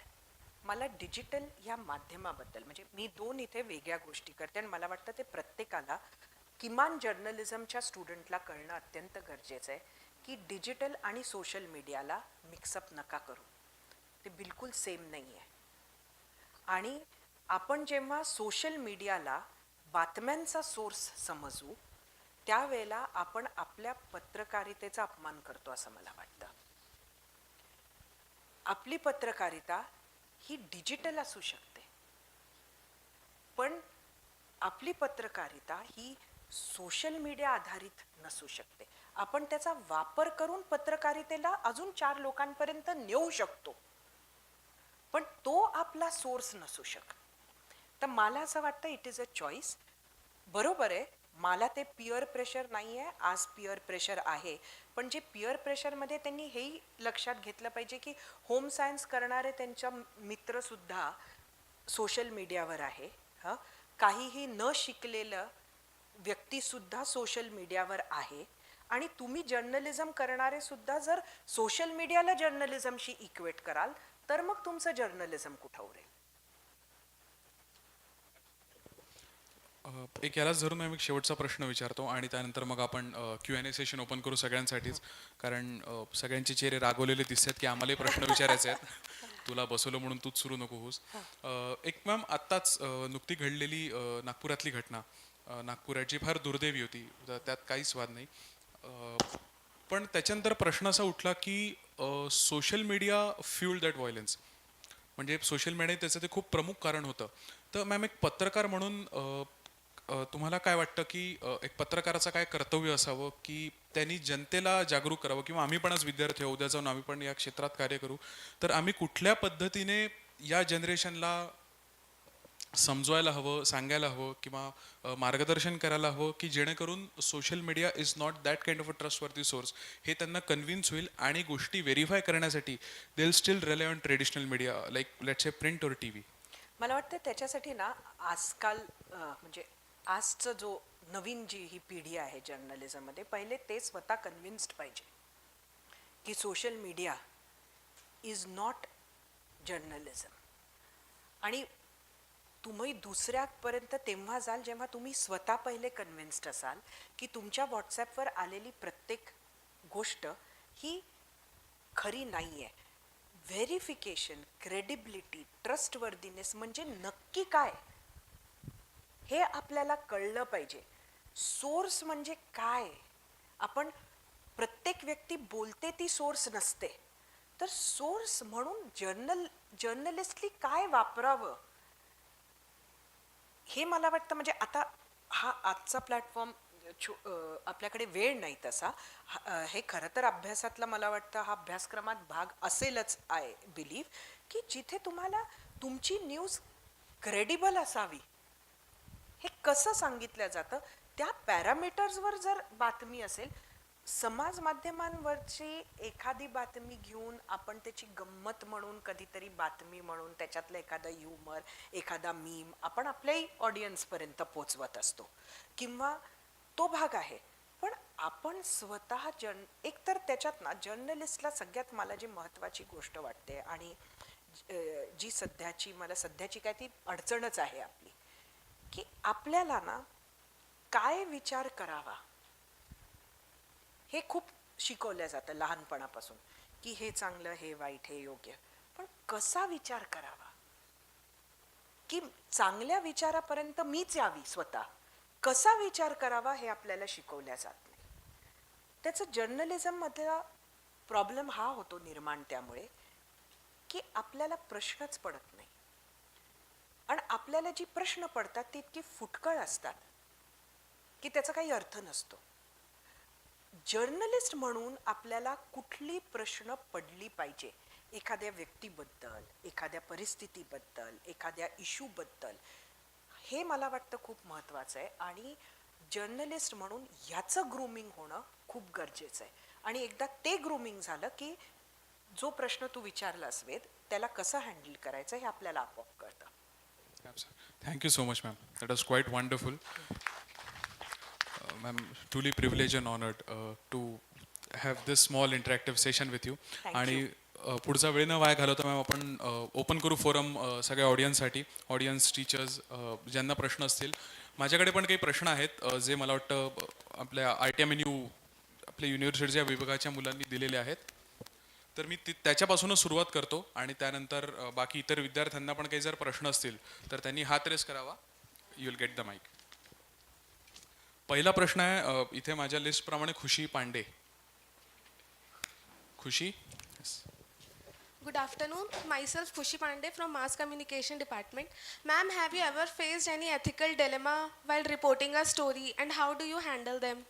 मला डिजिटल ह्या माध्यमाबद्दल म्हणजे मी दोन इथे वेगळ्या गोष्टी करते आणि मला वाटतं ते प्रत्येकाला किमान जर्नलिझमच्या स्टुडंटला कळणं अत्यंत गरजेचं आहे की डिजिटल आणि सोशल मीडियाला मिक्सअप नका करू. ते बिलकुल सेम नाही आहे. आणि आपण जेव्हा सोशल मीडियाला बातम्यांचा सोर्स समजू त्यावेळेला आपण आपल्या पत्रकारितेचा अपमान करतो असं मला वाटतं. आपली पत्रकारिता ही डिजिटल असू शकते, पण आपली पत्रकारिता ही सोशल मीडिया आधारित नसू शकते. आपण त्याचा वापर करून पत्रकारितेला अजून 4 लोकांपर्यंत नेऊ शकतो, पण तो आपला सोर्स नसू शकत. तर मला असं वाटतं इट इज अ चॉईस. बरोबर आहे, मला ते पिअर प्रेशर नाही आहे. आज पिअर प्रेशर आहे, पण जे पिअर प्रेशरमध्ये त्यांनी हेही लक्षात घेतलं पाहिजे की होम सायन्स करणारे त्यांच्या मित्रसुद्धा सोशल मीडियावर आहे. काहीही न शिकलेलं व्यक्तीसुद्धा सोशल मीडियावर आहे. आणि तुम्ही जर्नलिझम करणारे सुद्धा जर सोशल मीडियाला जर्नलिझमशी इक्वेट कराल तर मग तुमचं जर्नलिझम कुठं उरेल. एक यालाच धरून मी शेवटचा प्रश्न विचारतो आणि त्यानंतर मग आपण Q&A सेशन ओपन करू सगळ्यांसाठीच, कारण सगळ्यांचे चेहरे रागवलेले दिसतात की आम्हालाही प्रश्न विचारायचे आहेत. तुला बसवलं म्हणून तूच सुरू नको होस. एक मॅम, आत्ताच नुकती घडलेली नागपुरातली घटना, नागपुराची फार दुर्दैवी होती, त्यात काहीच वाद नाही. पण त्याच्यानंतर प्रश्न असा उठला की social media fuel that violence, म्हणजे सोशल मीडिया त्याचं ते खूप प्रमुख कारण होतं. तर मॅम, एक पत्रकार म्हणून तुम्हाला काय वाटतं की एक पत्रकाराचं काय कर्तव्य असावं की त्यांनी जनतेला जागरूक करावं, किंवा आम्ही पण आज विद्यार्थी आहोत, उद्या जाऊन आम्ही पण या क्षेत्रात कार्य करू, तर आम्ही कुठल्या पद्धतीने या जनरेशनला समजवायला हवं, सांगायला हवं किंवा मार्गदर्शन करायला हवं की जेणेकरून social media is not that kind of a trustworthy source, हे त्यांना कन्व्हिन्स होईल आणि गोष्टी व्हेरीफाय करण्यासाठी they will still rely on traditional media like let's say print और टी व्ही. मला वाटतं त्याच्यासाठी ना आजकाल म्हणजे आजचं जो नवीन जी ही पिढी आहे जर्नलिझममध्ये, पहिले ते स्वतः कन्व्हिन्स्ड पाहिजे की social media is not journalism. आणि तुम्ही दुसऱ्यापर्यंत तेव्हा जाल जेव्हा तुम्ही स्वतः पहिले कन्व्हिन्स्ड असाल की तुमच्या व्हॉट्सॲपवर आलेली प्रत्येक गोष्ट ही खरी नाही आहे. व्हेरिफिकेशन, क्रेडिबिलिटी, ट्रस्टवर्दीनेस म्हणजे नक्की काय हे आपल्याला कळलं पाहिजे. सोर्स म्हणजे काय? आपण प्रत्येक व्यक्ती बोलते ती सोर्स नसते, तर सोर्स म्हणून जर्नलिस्टली काय वापरावं हे मला वाटतं. म्हणजे आता हा आजचा प्लॅटफॉर्म आपल्याकडे वेळ नाही तसा, हे खरं तर अभ्यासातला मला वाटतं हा अभ्यासक्रमात भाग असेलच. आय बिलीव्ह की जिथे तुम्हाला तुमची न्यूज क्रेडिबल असावी हे कसं सांगितलं जातं त्या पॅरामीटर्सवर जर बातमी असेल. समाज माध्यमांवरची एखादी बातमी घेऊन आपण त्याची गंमत म्हणून, कधीतरी बातमी म्हणून त्याच्यातलं एखादा ह्युमर, एखादा मीम आपण आपल्याही ऑडियन्सपर्यंत पोचवत असतो किंवा तो भाग आहे. पण आपण स्वतः एकतर त्याच्यात ना जर्नलिस्टला सगळ्यात मला जी महत्त्वाची गोष्ट वाटते आणि जी मला सध्याची काय ती अडचणच आहे आपली, की आपल्याला ना काय विचार करावा हे खूप शिकवल्या जातं लहानपणापासून की हे चांगलं, हे वाईट, हे योग्य. पण कसा विचार करावा, की चांगल्या विचारापर्यंत मीच यावी स्वतः, कसा विचार करावा हे आपल्याला शिकवल्या जात नाही. त्याचं जर्नलिझममधला प्रॉब्लेम हा होतो निर्माण त्यामुळे की आपल्याला प्रश्नच पडत नाही. आणि आपल्याला जी प्रश्न पडतात ती इतकी फुटकळ असतात की त्याचा काही अर्थ नसतो. जर्नलिस्ट म्हणून आपल्याला कुठली प्रश्न पडली पाहिजे, एखाद्या व्यक्तीबद्दल, एखाद्या परिस्थितीबद्दल, एखाद्या इश्यूबद्दल, हे मला वाटतं खूप महत्त्वाचं आहे. आणि जर्नलिस्ट म्हणून ह्याचं ग्रूमिंग होणं खूप गरजेचं आहे. आणि एकदा ते ग्रूमिंग झालं की जो प्रश्न तू विचारलास वेद, त्याला कसं हँडल करायचं हे आपल्याला आपोआप कळतं. Thank you so much, ma'am. That was quite wonderful. Ma'am, truly privileged and honored to have this small interactive session with you. Thank आणि you. पुढचा वेळ न वाया घालवता मॅम आपण ओपन करू फोरम सगळ्या ऑडियन्ससाठी, ऑडियन्स, टीचर्स, ज्यांना प्रश्न असतील. माझ्याकडे पण काही प्रश्न आहेत जे मला वाटतं आपल्या ITMNU आपल्या युनिव्हर्सिटीच्या विभागाच्या मुलांनी दिलेले आहेत. तर मी त्याच्यापासूनच सुरुवात करतो आणि त्यानंतर बाकी इतर विद्यार्थ्यांना पण काही जर प्रश्न असतील तर त्यांनी हात रेस करावा. You will get the mic. पहिला प्रश्न आहे इथे माझ्या लिस्टप्रमाणे खुशी पांडे. खुशी. Good afternoon. Myself Khushi Pandey from Mass Communication Department. Ma'am, have you ever faced any ethical dilemma while reporting a story, and how do you handle them?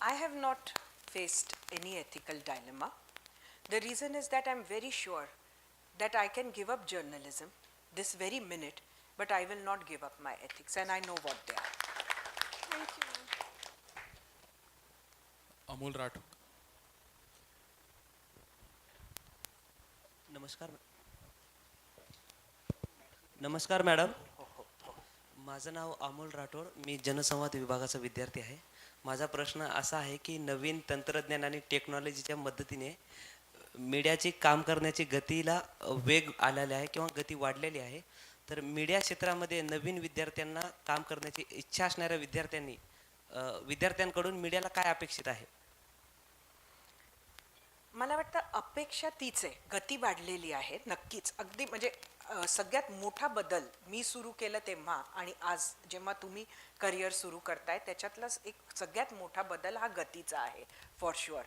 I have not faced any ethical dilemma. The reason is that I'm very sure that I can give up journalism this very minute, but I will not give up my ethics, and I know what they are. Thank you, ma'am. Amol Rathod. नमस्कार madam. माझं नाव अमोल राठोड. मी जनसंवाद विभागाचा विद्यार्थी आहे. माझा प्रश्न असा आहे की नवीन तंत्रज्ञान आणि टेक्नॉलॉजीच्या मदतीने मीडियाची काम करण्याची गतीला वेग आलेला आहे किंवा गती वाढलेली आहे. तर मीडिया क्षेत्रामध्ये नवीन विद्यार्थ्यांना काम करण्याची इच्छा असणाऱ्या विद्यार्थ्यांकडून मीडियाला काय अपेक्षित आहे? मला वाटतं अपेक्षा तीच आहे. गती वाढलेली आहे नक्कीच. अगदी म्हणजे सगळ्यात मोठा बदल मी सुरू केलं तेव्हा आणि आज जेव्हा तुम्ही करिअर सुरू करताय त्याच्यातलाच एक सगळ्यात मोठा बदल हा गतीचा आहे for sure.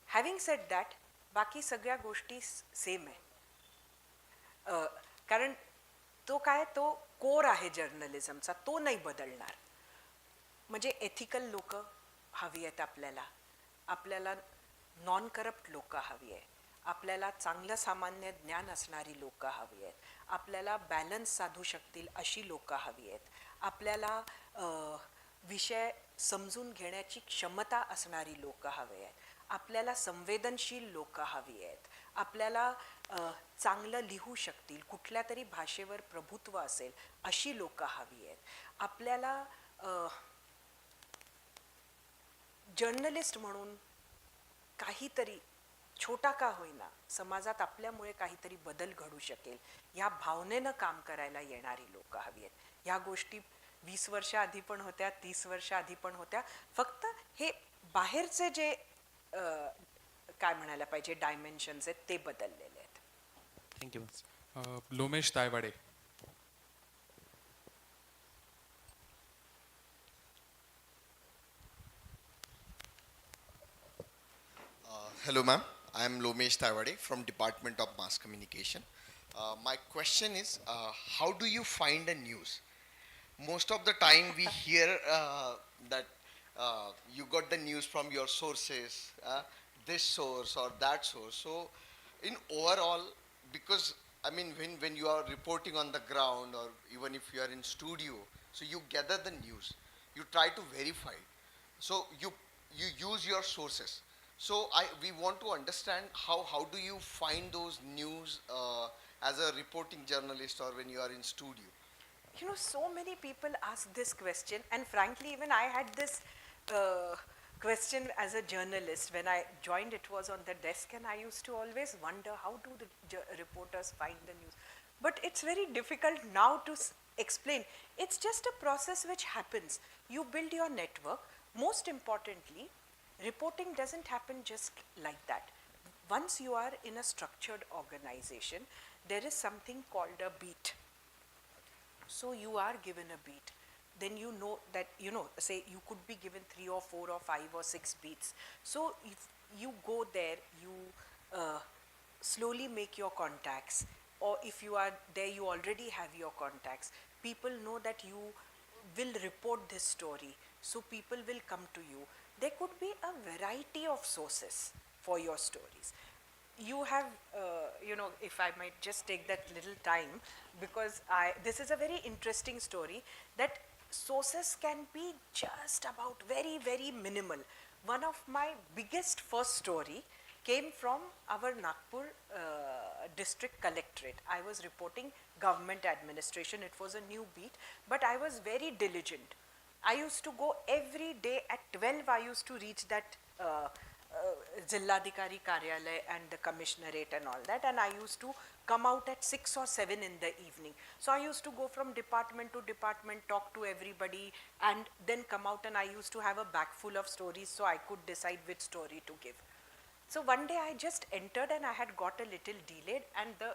Having said that, बाकी सगळ्या गोष्टी सेम आहे. कारण तो कोर आहे जर्नलिझमचा, तो नाही बदलणार. म्हणजे एथिकल लोक हवी आहेत आपल्याला नॉन करप्ट लोक हवी आहे, आपल्याला चांगलं सामान्य ज्ञान असणारी लोक हवी आहेत, आपल्याला बॅलन्स साधू शकतील अशी लोक हवी आहेत, आपल्याला विषय समजून घेण्याची क्षमता असणारी लोक हवी आहेत, आपल्याला संवेदनशील लोक हवी आहेत, आपल्याला चांगलं लिहू शकतील, कुठल्या तरी भाषेवर प्रभुत्व असेल अशी लोक हवी आहेत, आपल्याला जर्नलिस्ट म्हणून काहीतरी छोटा का होईना समाजात आपल्यामुळे काहीतरी बदल घडू शकेल ह्या भावनेनं काम करायला येणारी लोक हवी आहेत. ह्या गोष्टी 20 वर्ष आधी पण होत्या, 30 वर्ष आधी पण होत्या. फक्त हे बाहेरचे जे काय म्हणायला पाहिजे डायमेन्शन्स आहेत ते बदललेले आहेत. Thank you. Lomesh Taywade. Hello ma'am, I am Lomesh Taiwade from Department of Mass Communication. My question is, how do you find a news? Most of the time we hear that you got the news from your sources, this source or that source. So in overall, because I mean when you are reporting on the ground or even if you are in studio, so you gather the news, you try to verify it. So you use your sources. So we want to understand how do you find those news as a reporting journalist or when you are in studio? You know, so many people ask this question, and frankly even I had this question as a journalist when I joined. It was on the desk and I used to always wonder how do the reporters find the news, but it's very difficult now to explain. It's just a process which happens. You build your network. most importantly, reporting doesn't happen just like that. Once you are in a structured organization, there is something called a beat. So you are given a beat. Then you know that, say you could be given 3 or 4 or 5 or 6 beats. So if you go there, you slowly make your contacts, or if you are there, you already have your contacts. People know that you will report this story, so people will come to you. There could be a variety of sources for your stories. You have, if I might just take that little time, because this is a very interesting story, that sources can be just about very, very minimal. One of my biggest first story came from our Nagpur district collectorate. I was reporting government administration. It was a new beat, but I was very diligent. I used to go every day at 12. I used to reach that Zilladhikari Karyalay and the commissionerate and all that, and I used to come out at 6 or 7 in the evening. So I used to go from department to department, talk to everybody, and then come out, and I used to have a bag full of stories, so I could decide which story to give. So one day I just entered and I had got a little delayed, and the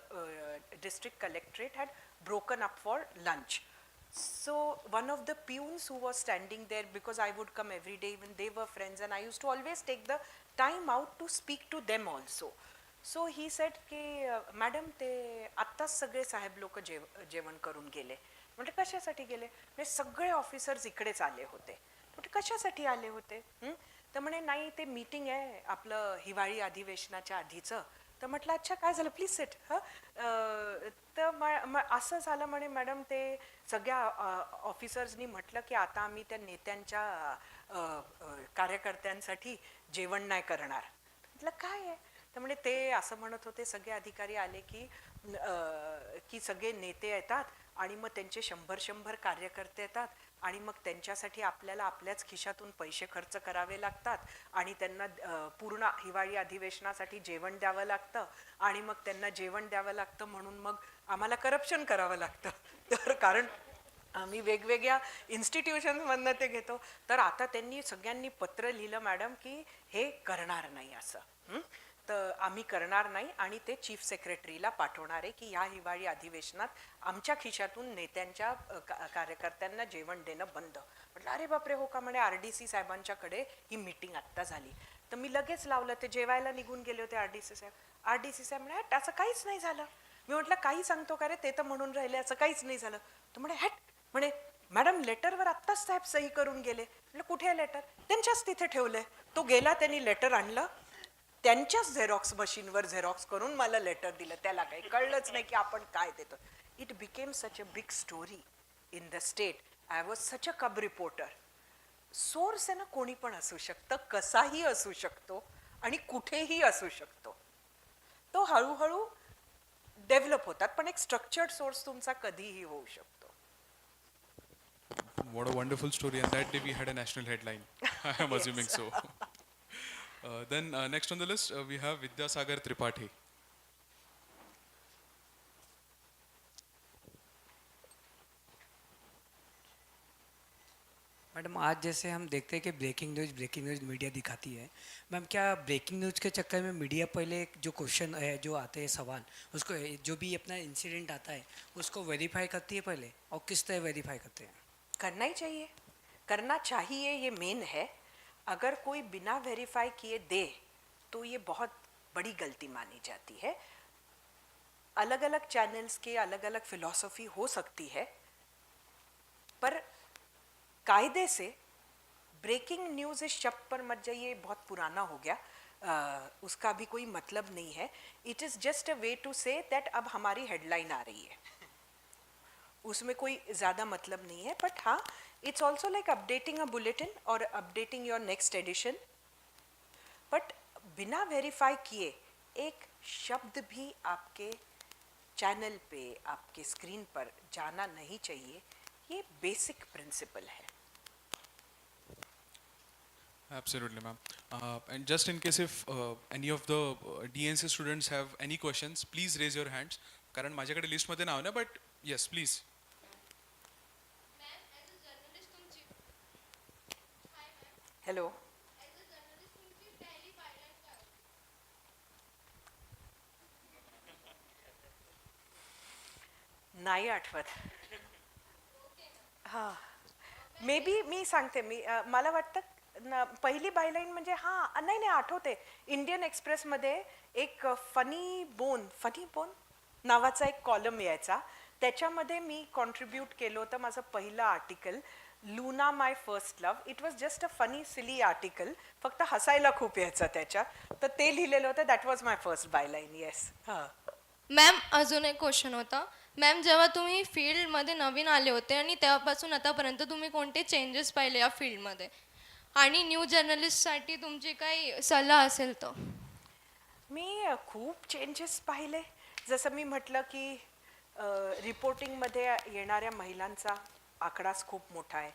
district collectorate had broken up for lunch. So one of the peons who was standing there, because I would come every day, even they were friends, and I used to always take the time out to speak to them also. So he said की madam ते आत्ताच सगळे साहेब लोक जेवण करून गेले. म्हणजे कशासाठी गेले? म्हणजे सगळे ऑफिसर्स इकडेच आले होते. म्हणजे कशासाठी आले होते? तर म्हणे नाही ते मीटिंग आहे आपलं हिवाळी अधिवेशनाच्या आधीचं. तर म्हटलं अच्छा काय झालं, प्लीज सेट. तर असं झालं म्हणे मॅडम, ते सगळ्या ऑफिसर्सनी म्हटलं की आता आम्ही त्या नेत्यांच्या कार्यकर्त्यांसाठी जेवण नाही करणार. म्हटलं काय आहे? तर म्हणे ते असं म्हणत होते, सगळे अधिकारी आले की सगळे नेते येतात आणि मग त्यांचे 100 कार्यकर्ते येतात आणि मग त्यांच्यासाठी आपल्याला आपल्याच खिशातून पैसे खर्च करावे लागतात आणि त्यांना पूर्ण हिवाळी अधिवेशनासाठी जेवण द्यावं लागतं आणि मग त्यांना जेवण द्यावं लागतं म्हणून मग आम्हाला करप्शन करावं लागतं. तर कारण आम्ही वेगवेगळ्या इन्स्टिट्यूशन्समधनं ते घेतो. तर आता त्यांनी सगळ्यांनी पत्र लिहिलं मॅडम की हे करणार नाही असं. तर आम्ही करणार नाही आणि ते चीफ सेक्रेटरीला पाठवणार आहे की ह्या हिवाळी अधिवेशनात आमच्या खिशातून नेत्यांच्या कार्यकर्त्यांना जेवण देणं बंद. म्हटलं अरे बापरे हो का? म्हणे RDC साहेबांच्याकडे ही मीटिंग आत्ता झाली. तर मी लगेच लावलं. ते जेवायला निघून गेले होते RDC साहेब. RDC साहेब म्हणे असं काहीच नाही झालं. मी म्हटलं काही सांगतो का रे, ते तर म्हणून राहिले असं काहीच नाही झालं. तर म्हणे हॅट, म्हणे मॅडम लेटरवर आत्ताच साहेब सही करून गेले. म्हटलं कुठे आहे लेटर? त्यांच्याच तिथे ठेवलंय. तो गेला, त्यांनी लेटर आणलं, त्यांच्याच झेरॉक्स मशीनवर झेरॉक्स करून मला लेटर दिलं. त्याला काही कळलंच नाही की आपण काय देतो. It became such a big story in the state. I was such a cub reporter. Source आहे ना, कोणी पण असू शकतं, कसाही असू शकतो आणि कुठेही असू शकतो. तो हळूहळू डेव्हलप होतात, पण एक स्ट्रक्चर्ड सोर्स तुमचा कधीही होऊ शकतो. What a wonderful story, and that day we had a national headline. I am assuming so. Then next on the list we have Vidyasagar Tripathi. Madam आज जैसे हम देखते हैं कि ब्रेकिंग न्यूज़ मीडिया दिखाती है. मैम क्या ब्रेकिंग न्यूज़ के चक्कर में मीडिया पहले जो क्वेश्चन है, जो आते हैं सवाल, उसको जो भी अपना इंसिडेंट आता है उसको वेरीफाई करती है पहले, और किस तरह वेरीफाई करते हैं? करना ही चाहिए, करना चाहिए, ये मेन है. अगर कोई बिना वेरीफाई किए दे तो ये बहुत बड़ी गलती मानी जाती है. अलग अलग चैनल्स के अलग अलग फिलॉसफी हो सकती है, पर कायदे से ब्रेकिंग न्यूज़ इस शब्द पर मत जाइए, बहुत पुराना हो गया. उसका भी कोई मतलब नहीं है. It is just a way to say that अब हमारी हेडलाइन आ रही है, उसमें कोई ज़्यादा मतलब नहीं है. बट हाँ, it's also like updating a bulletin और updating your next edition. But बिना वेरीफाई किए एक शब्द भी आपके चैनल पे, आपके स्क्रीन पर जाना नहीं चाहिए. ये बेसिक प्रिंसिपल है. Absolutely, ma'am. And just in case if any of the DNC students have any questions, please raise your hands. कारण माझ्याकडे लिस्टमध्ये नाव नाही, but yes, please. हॅलो. नाही आठवत. हां, मे बी मी सांगते. मला वाटतं पहिली बायलाईन म्हणजे नाही नाही आठवते. इंडियन एक्सप्रेसमध्ये एक फनी बोन नावाचा एक कॉलम यायचा. त्याच्यामध्ये मी कॉन्ट्रीब्यूट केलं होतं माझं पहिलं article, Luna my first love. It was just a funny silly article, फक्त हसायला खूप यायचं त्याच्यात. तर ते लिहिलेलं होतं. That was my first byline. Yes. हां. मॅम अजून एक क्वेश्चन होता. मॅम जेव्हा तुम्ही फील्डमध्ये नवीन आले होते आणि तेव्हापासून आतापर्यंत तुम्ही कोणते चेंजेस पाहिले या फील्डमध्ये, आणि न्यू जर्नलिस्टसाठी तुमची काही सल्ला असेल तर? मी खूप चेंजेस पाहिले. जसं मी म्हटलं की रिपोर्टिंगमध्ये येणाऱ्या महिलांचा आकडाच खूप मोठा आहे.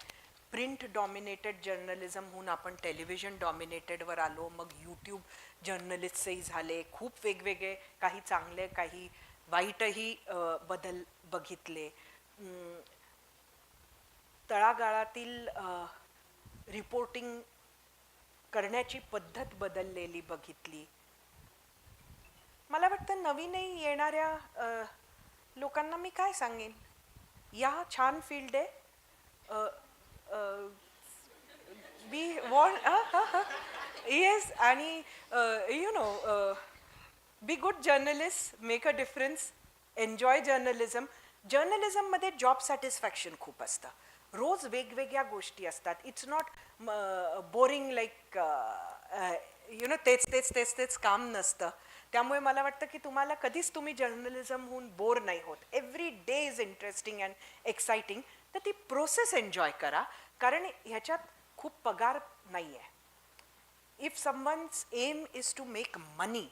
प्रिंट डॉमिनेटेड जर्नलिझमहून आपण टेलिव्हिजन डॉमिनेटेडवर आलो. मग यूट्यूब जर्नलिस्टही झाले. खूप वेगवेगळे, काही चांगले काही वाईटही बदल बघितले. तळागाळातील रिपोर्टिंग करण्याची पद्धत बदललेली बघितली. मला वाटतं नवीनही येणाऱ्या लोकांना मी काय सांगेन, या छान फील्ड आहे. बी वॉन्ट येस, आणि you know, be good journalist, make a difference, enjoy journalism. जर्नलिझममध्ये जॉब सॅटिस्फॅक्शन खूप असतं. रोज वेगवेगळ्या गोष्टी असतात. It's not boring like you know, तेच काम नसतं. त्यामुळे मला वाटतं की तुम्हाला कधीच तुम्ही जर्नलिझमहून बोर नाही होत. Every day is interesting and exciting. तर ती प्रोसेस एन्जॉय करा, कारण ह्याच्यात खूप पगार नाही आहे. If someone's aim is to make money,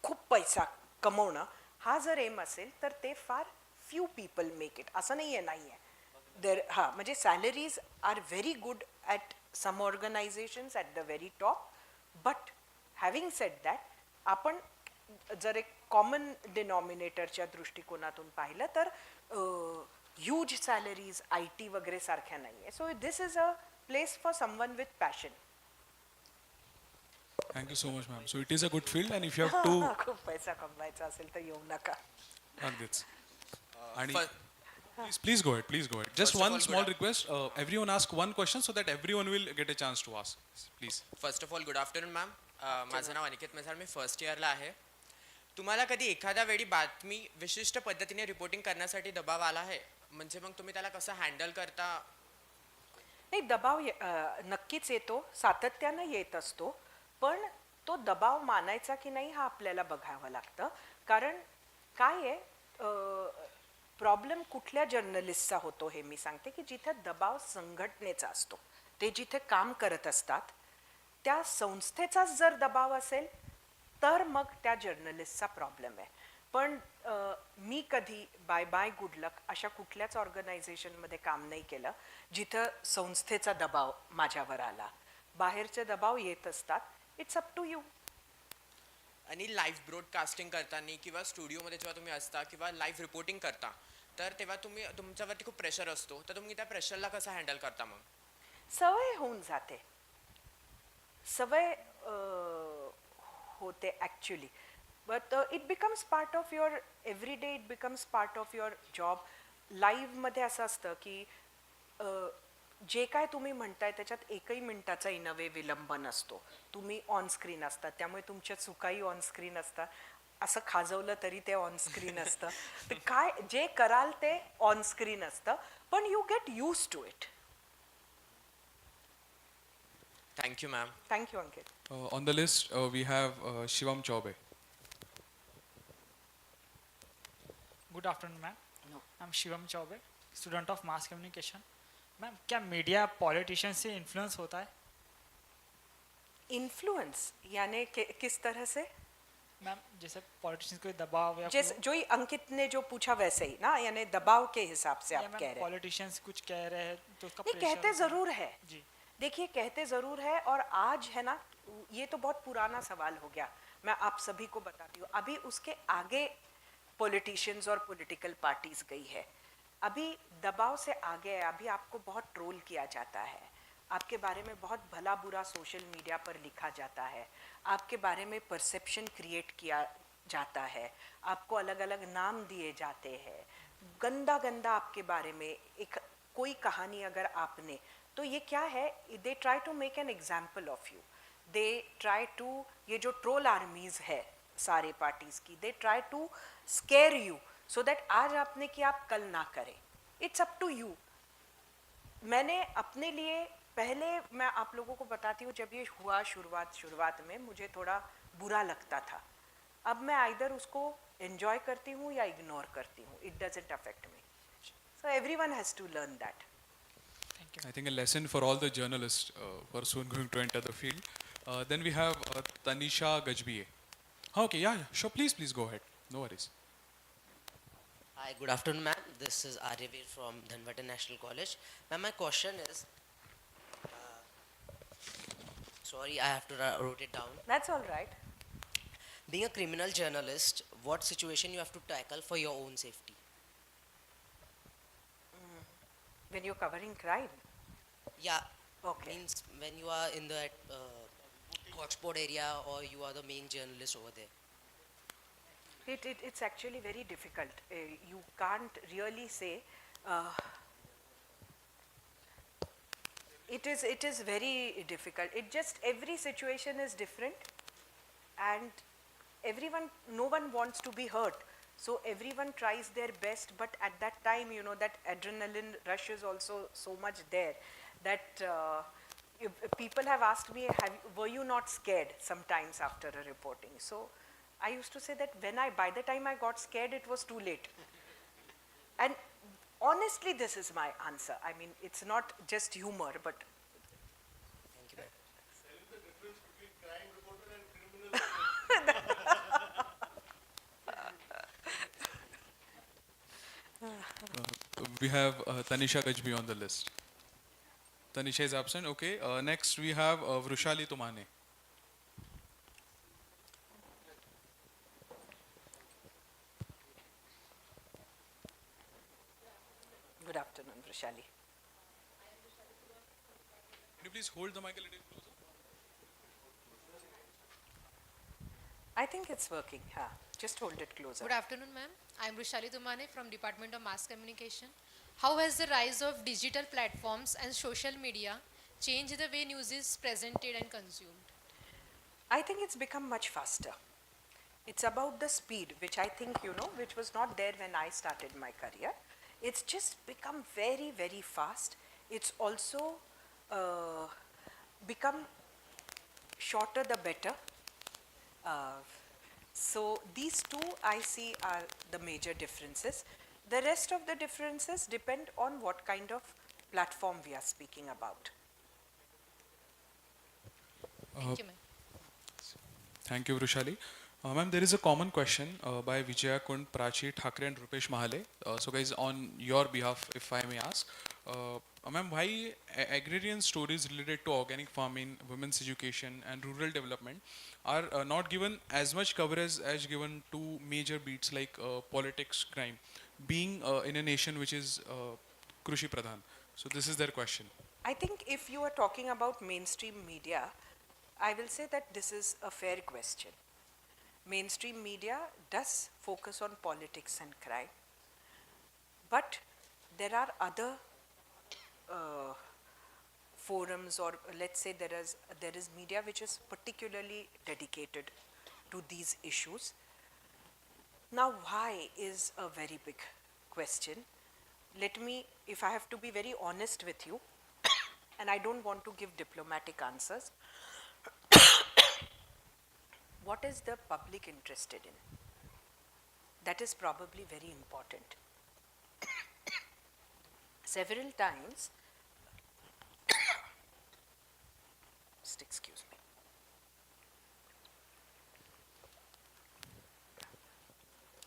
खूप पैसा कमवणं, हा जर एम असेल तर ते फार फ्यू पीपल मेक इट. असं नाही आहे. म्हणजे salaries are very good at some organisations at the very top. But having said that, आपण जर एक कॉमन डिनॉमिनेटरच्या दृष्टिकोनातून पाहिलं तर ह्यूज सॅलरीज IT वगैरे सारख्या नाही आहे. So this is a place for someone with passion. Thank you so much ma'am. So it is a good field and if you have to खूप पैसा कमवायचा असेल तर येऊ नका. अगदीच. आणि please go ahead, please go ahead. Just one small request, everyone ask one question so that everyone will get a chance to ask. Please. First of all good afternoon ma'am. माझं नाव अनिकेत मेसाळ, मी फर्स्ट इयरला आहे. तुम्हाला कधी एखाद्या वेळी बातमी विशिष्ट पद्धतीने रिपोर्टिंग करण्यासाठी दबाव आला आहे? म्हणजे मग तुम्ही त्याला कसं हँडल करता? नाही, दबाव नक्कीच येतो, सातत्यानं येत असतो. पण तो दबाव मानायचा की नाही हा आपल्याला बघावं लागतं. कारण काय आहे, प्रॉब्लेम कुठल्या जर्नलिस्टचा होतो हे मी सांगते की जिथे दबाव संघटनेचा असतो, ते जिथे काम करत असतात त्या संस्थेचाच जर दबाव असेल तर मग त्या जर्नलिस्टचा प्रॉब्लेम आहे. पण मी कधी बाय गुड लक अशा कुठल्याच ऑर्गनायझेशनमध्ये काम नाही केलं जिथं संस्थेचा दबाव माझ्यावर आला. बाहेरचे दबाव येत असतात. It's up to you. आणि लाईव्ह ब्रॉडकास्टिंग करताना किंवा स्टुडिओमध्ये जेव्हा तुम्ही असता किंवा लाईव्ह रिपोर्टिंग करता, तर तेव्हा तुमच्यावरती खूप प्रेशर असतो, तर तुम्ही त्या प्रेशरला कसं हँडल करता? मग सवय होऊन जाते. सवय होते actually. But it becomes part of your every day. It becomes part of your job. लाईव्हमध्ये असं असतं की जे काय तुम्ही म्हणताय त्याच्यात एकही मिनिटाचा इन अ वे विलंब नसतो. तुम्ही ऑन स्क्रीन असतात, त्यामुळे तुमच्या चुकाही ऑन स्क्रीन असतात. असं खाजवलं तरी ते ऑन स्क्रीन असतं. तर काय जे कराल ते ऑन स्क्रीन असतं, पण you get used to it. Thank you ma'am. Thank you Ankit. On the list, we have Shivam Chaube. Good afternoon ma'am. I am Shivam Chaube, student of mass communication. Ma'am, क्या मीडिया पॉलिटिशियन से इन्फ्लुएंस होता है? इन्फ्लुएंस यानी किस तरह से? Ma'am, जैसे politicians को दबाव या जैसे जो ही अंकित ने जो पूछा वैसे ही ना, यानी दबाव के हिसाब से आप कह रहे हैं. पॉलिटिशियंस कुछ कह रहे हैं तो उसका नहीं, कहते ज़रूर है. जी. देखिए, कहते ज़रूर है. और आज है ना, ये तो बहुत पुराना सवाल हो गया, मैं आप सभी को बताती हूँ. अभी उसके आगे पॉलिटिशियंस और पॉलिटिकल पार्टीज गई है. अभी दबाव से आगे है. अभी आपको बहुत ट्रोल किया जाता है, आपके बारे में बहुत भला बुरा सोशल मीडिया पर लिखा जाता है, आपके बारे में परसेप्शन क्रिएट किया जाता है, आपको अलग अलग नाम दिए जाते हैं, गंदा गंदा आपके बारे में एक कोई कहानी अगर आपने, तो ये क्या है, they try to make an example of you, they try to, ये जो ट्रोल आर्मीज है सारे पार्टीज की, they try to scare you so that आज आपने कि आप कल ना करें. It's up to you. मैंने अपने लिए पहले, मैं आप लोगों को बताती हूँ, जब ये हुआ शुरुआत में मुझे थोड़ा बुरा लगता था. अब मैं आइदर उसको एंजॉय करती हूँ या इग्नोर करती हूँ. It doesn't affect me. So everyone has to learn that. I think a lesson for all the journalists who are soon going to enter the field. Then we have Tanisha Gajbiye. Okay, yeah, sure. Please go ahead. No worries. Hi, good afternoon, ma'am. This is Aryavir from Dhanbata National College. Ma'am, my question is, sorry, I have to wrote it down. That's all right. Being a criminal journalist, what situation you have to tackle for your own safety? When you're covering crime. Yeah, Okay. means when you are in the hotspot area or you are the main journalist over there. It's actually very difficult. You can't really say. It is very difficult. It just, every situation is different, and no one wants to be hurt. So everyone tries their best, but at that time, you know, that adrenaline rush is also so much there that if people have asked me, were you not scared sometimes after a reporting? So I used to say that by the time I got scared, it was too late. And honestly, this is my answer. I mean, it's not just humor, but Thank you, ma'am. We have Tanisha Gajbi on the list. Tanisha is absent. Okay. Next we have Vrushali Tumane. good afternoon, Vrishali. Can you please hold the mic a little closer? I think it's working. Huh? Just hold it closer. Good afternoon, ma'am. I am Rushali Tumane from Department of Mass Communication. How has the rise of digital platforms and social media changed the way news is presented and consumed? I think it's become much faster. It's about the speed, which I think, you know, which was not there when I started my career. It's just become very, very fast. It's also become shorter the better. So these two I see are the major differences. The rest of the differences depend on what kind of platform we are speaking about. Thank you, ma'am. Thank you, Vrushali. Ma'am, there is a common question by Vijaya Kund, Prachi Thakre and Rupesh Mahale. So guys, on your behalf, if I may ask, ma'am, why agrarian stories related to organic farming, women's education and rural development are not given as much coverage as given to major beats like politics, crime, being in a nation which is Krushi Pradhan? So this is their question. I think if you are talking about mainstream media, I will say that this is a fair question. Mainstream media does focus on politics and crime, but there are other forums, or let's say there is media which is particularly dedicated to these issues. Now, why is a very big question. Let me, if I have to be very honest with you, and I don't want to give diplomatic answers, what is the public interested in? That is probably very important. Several times, just excuse me.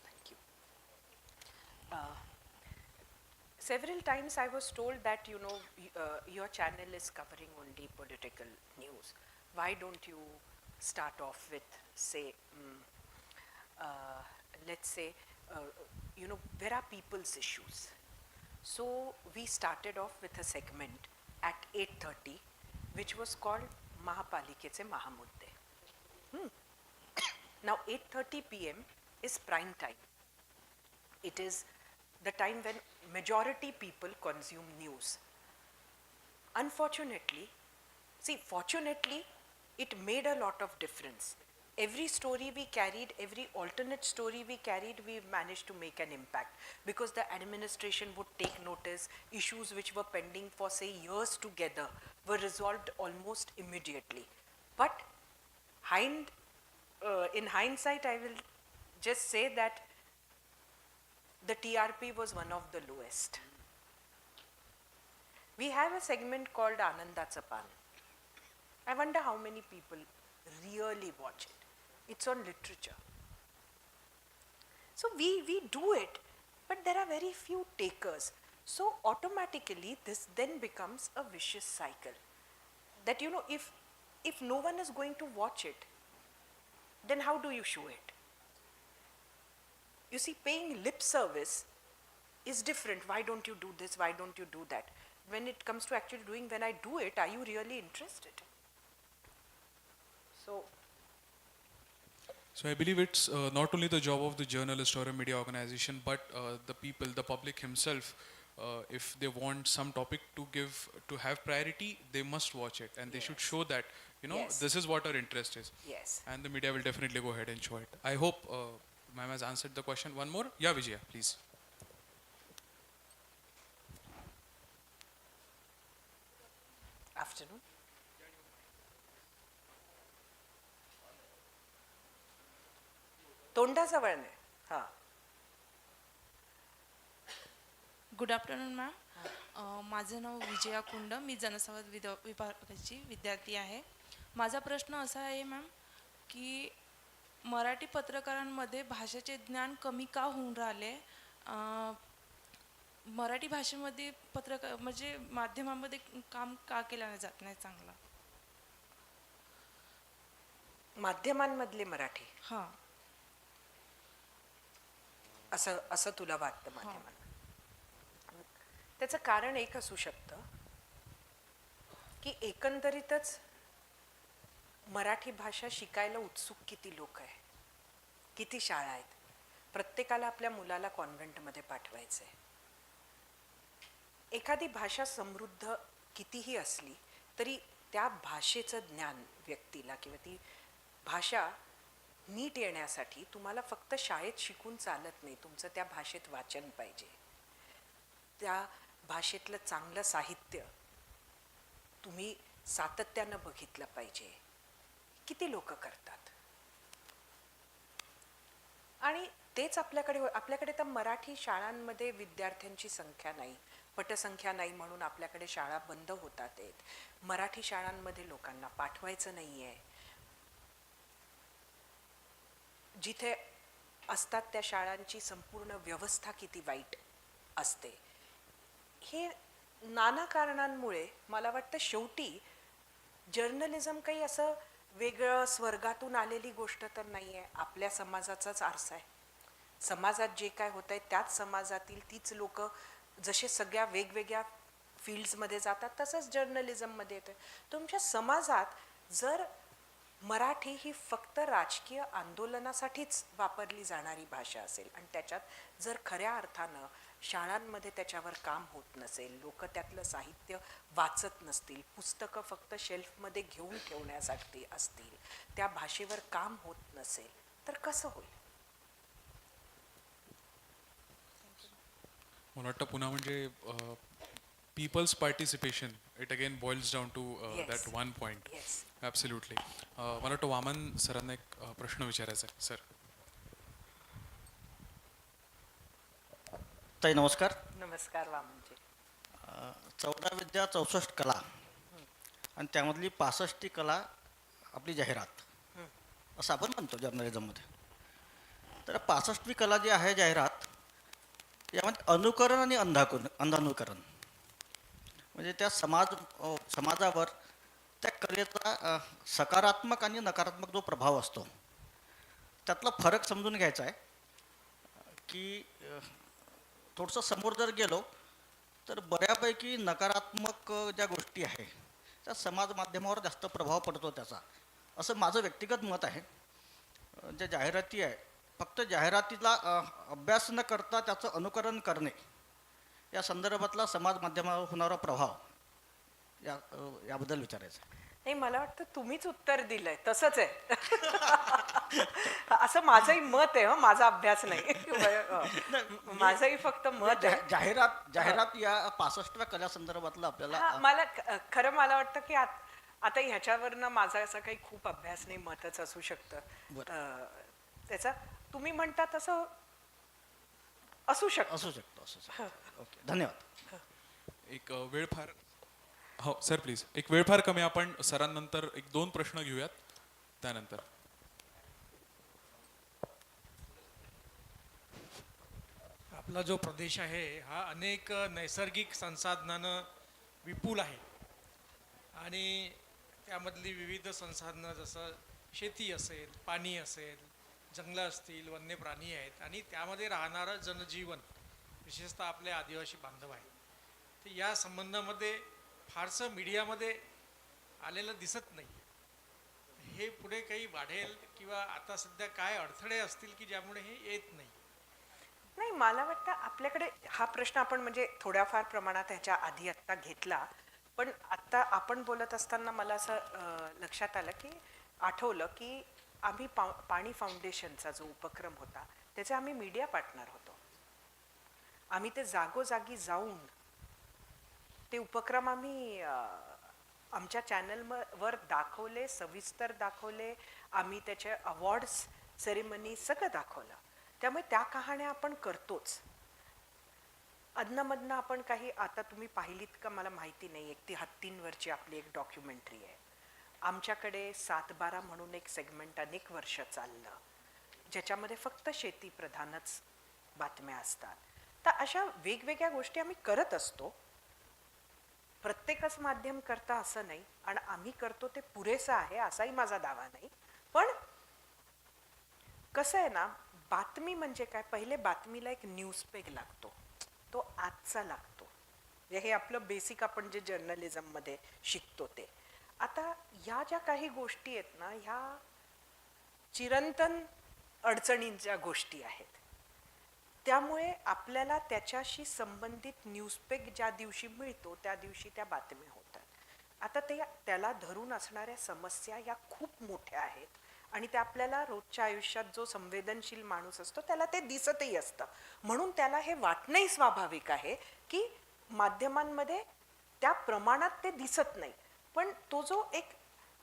Thank you. Several times I was told that, you know, your channel is covering only political news. Why don't you start off with, say, let's say, you know, where are people's issues? So we started off with a segment at 8:30 which was called महापालिकेचे महामुद्दे. Now 8:30 p.m. is prime time. It is the time when majority people consume news. Unfortunately, fortunately, it made a lot of difference. Every story we carried, every alternate story we carried, we managed to make an impact because the administration would take notice. Issues which were pending for say years together were resolved almost immediately. But in hindsight, I will just say that the TRP was one of the lowest. We have a segment called Anandacha Pan. I wonder how many people really watch it. It's on literature. So we do it, but there are very few takers. So automatically this then becomes a vicious cycle. That if no one is going to watch it, then how do you show it? You see, paying lip service is different. Why don't you do this? Why don't you do that? When it comes to actually doing, when I do it, are you really interested? So I believe it's not only the job of the journalist or a media organization, but the people, the public himself, if they want some topic to have priority, they must watch it, and they should show that Yes. this is what our interest is. Yes. And the media will definitely go ahead and show it. I hope ma'am has answered the question. One more, yeah, Vijaya, please. Afternoon. तोंडाजवळ नाही. हां. Good afternoon ma'am. माझं नाव विजया कुंड. मी जनसंवाद विभागाची विद्यार्थी आहे. माझा प्रश्न असा आहे मॅम की मराठी पत्रकारांमध्ये भाषेचे ज्ञान कमी का होऊन राहिले? मराठी भाषेमध्ये पत्रकार म्हणजे माध्यमामध्ये काम का केलं जात नाही चांगलं? माध्यमांमधले मराठी हां. असं तुला वाटतं माध्यमांना? त्याचं कारण एक असू शकतं की एकंदरीतच मराठी भाषा शिकायला उत्सुक किती लोक आहे, किती शाळा आहेत. प्रत्येकाला आपल्या मुलाला कॉन्व्हेंटमध्ये पाठवायचं आहे. एखादी भाषा समृद्ध कितीही असली तरी त्या भाषेचं ज्ञान व्यक्तीला किंवा ती भाषा नीट येण्यासाठी तुम्हाला फक्त शाळेत शिकून चालत नाही. तुमचं त्या भाषेत वाचन पाहिजे. त्या भाषेतलं चांगलं साहित्य तुम्ही सातत्यानं बघितलं पाहिजे. किती लोक करतात. आणि तेच आपल्याकडे तर मराठी शाळांमध्ये विद्यार्थ्यांची संख्या नाही, पटसंख्या नाही म्हणून आपल्याकडे शाळा बंद होतात आहेत. मराठी शाळांमध्ये लोकांना पाठवायचं नाही आहे. जिथे असतात त्या शाळांची संपूर्ण व्यवस्था किती वाईट असते. हे नाना कारणांमुळे मला वाटतं शेवटी जर्नलिझम काही असं वेगळं स्वर्गातून आलेली गोष्ट तर नाही आहे. आपल्या समाजाचाच आरसा आहे. समाजात जे काय होत आहे त्याच समाजातील तीच लोक जसे सगळ्या वेगवेगळ्या फील्ड्समध्ये जातात तसंच जर्नलिझममध्ये येतं. तुमच्या समाजात जर मराठी ही फक्त राजकीय आंदोलनासाठीच वापरली जाणारी भाषा असेल आणि त्याच्यात जर खऱ्या अर्थानं शाळांमध्ये त्याच्यावर काम होत नसेल, लोक त्यातलं साहित्य वाचत नसतील, पुस्तकं फक्त शेल्फमध्ये घेऊन ठेवण्यासाठी असतील, त्या भाषेवर काम होत नसेल तर कसं होईल? मला वाटतं पुन्हा म्हणजे people's participation, it again boils down to that one point. Yes. Absolutely. मला वाटतं वामन सरांना एक प्रश्न विचारायचा आहे. सर. ताई नमस्कार. नमस्कार वामनजी. 14 विद्या 64 कला आणि त्यामधली 65 कला आपली जाहिरात असं आपण म्हणतो जर्नलिझममध्ये. तर 65वी कला जी आहे जाहिरात, यामध्ये अनुकरण आणि अंधानुकरण म्हणजे त्या समाजावर त्या कलेचा सकारात्मक आणि नकारात्मक जो प्रभाव असतो त्यातला फरक समजून घ्यायचा आहे की थोडंसं समोर जर गेलो तर बऱ्यापैकी नकारात्मक ज्या गोष्टी आहे त्या समाज माध्यमावर जास्त प्रभाव पडतो त्याचा, असं माझं व्यक्तिगत मत आहे. ज्या जाहिराती आहे, फक्त जाहिरातीला अभ्यास न करता त्याचं अनुकरण करणे, या संदर्भातला समाज माध्यमावर होणारा प्रभाव याबद्दल विचारायचं आहे. नाही, मला वाटतं तुम्हीच उत्तर दिलंय, तसंच आहे. असं माझंही मत आहे, माझा अभ्यास नाही. माझंही फक्त मत आहे. जाहिरात या 65व्या कला संदर्भातलं आपल्याला मला खरं मला वाटतं की आता ह्याच्यावरनं माझा असा काही खूप अभ्यास नाही, मतच असू शकतं त्याचा. तुम्ही म्हणता तसं असू शकतं. ओके, धन्यवाद. एक वेळ फार हो सर प्लीज, एक वेळ फार कमी, आपण सरांनंतर एक 2 प्रश्न घेऊयात त्यानंतर. आपला जो प्रदेश आहे हा अनेक नैसर्गिक संसाधनानं विपुल आहे आणि त्यामधली विविध संसाधनं जसं शेती असेल, पाणी असेल, जंगलं असतील, वन्य प्राणी आहेत आणि त्यामध्ये राहणारं जनजीवन, विशेषतः आपले आदिवासी बांधव आहेत. तर या संबंधामध्ये फारसं मीडियामध्ये आलेलं दिसत नाही. हे पुढे काही वाढेल किंवा आता सध्या काय अडथळे असतील की ज्यामुळे हे येत नाही? नाही, मला वाटतं आपल्याकडे हा प्रश्न आपण म्हणजे थोड्याफार प्रमाणात ह्याच्या आधी आत्ता घेतला, पण आत्ता आपण बोलत असताना मला असं लक्षात आलं की आठवलं की आम्ही पाणी फाउंडेशनचा जो उपक्रम होता त्याचे आम्ही मीडिया पार्टनर होतो. आम्ही ते जागोजागी जाऊन ते उपक्रम आम्ही आमच्या चॅनलवर दाखवले, सविस्तर दाखवले. आम्ही त्याचे अवॉर्ड्स सेरेमनी सगळं दाखवलं. त्यामुळे त्या कहाण्या आपण करतोच. अधनमधनं आपण काही, आता तुम्ही पाहिलीत का मला माहिती नाही, एक ती हत्तींवरची आपली एक डॉक्युमेंटरी आहे. आमच्याकडे 7/12 म्हणून एक सेगमेंट अनेक वर्ष चाललं, ज्याच्यामध्ये फक्त शेती प्रधानच बातम्या असतात. तर अशा वेगवेगळ्या गोष्टी आम्ही करत असतो. प्रत्येकच माध्यम करता असं नाही, आणि आम्ही करतो ते पुरेसं आहे असाही माझा दावा नाही. पण कसं आहे ना, बातमी म्हणजे काय, पहिले बातमीला एक न्यूज पेग लागतो, तो आजचा लागतो. हे आपलं बेसिक आपण जे जर्नलिझममध्ये शिकतो ते. आता ह्या ज्या काही गोष्टी आहेत ना, ह्या चिरंतन अडचणींच्या गोष्टी आहेत. त्यामुळे आपल्याला त्याच्याशी संबंधित न्यूजपेग ज्या दिवशी मिळतो त्या दिवशी त्या बातम्या होतात. आता त्याला धरून असणाऱ्या समस्या या खूप मोठ्या आहेत आणि त्या आपल्याला रोजच्या आयुष्यात जो संवेदनशील माणूस असतो त्याला ते दिसतही असतं. म्हणून त्याला हे वाटणंही स्वाभाविक आहे की माध्यमांमध्ये त्या प्रमाणात ते दिसत नाही. पण तो जो एक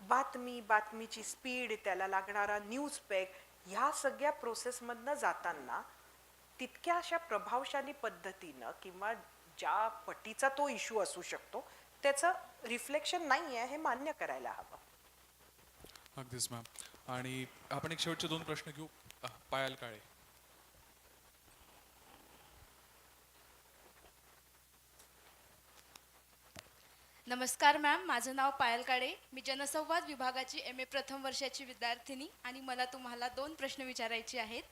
बातमीची स्पीड, त्याला लागणारा न्यूजपेग, ह्या सगळ्या प्रोसेसमधनं जाताना तितक्या अशा प्रभावशाली पद्धतीनं किंवा ज्या पटीचा तो इश्यू असू शकतो त्याचं रिफ्लेक्शन नाही आहे, हे मान्य करायला हवं. अगदीच मॅम. आणि आपण एक शेवटचे 2 प्रश्न घेऊ. पायल काळे. नमस्कार मॅम, माझं नाव पायल काळे. मी जनसंवाद विभागाची MA प्रथम वर्षाची विद्यार्थिनी आणि मला तुम्हाला 2 प्रश्न विचारायचे आहेत.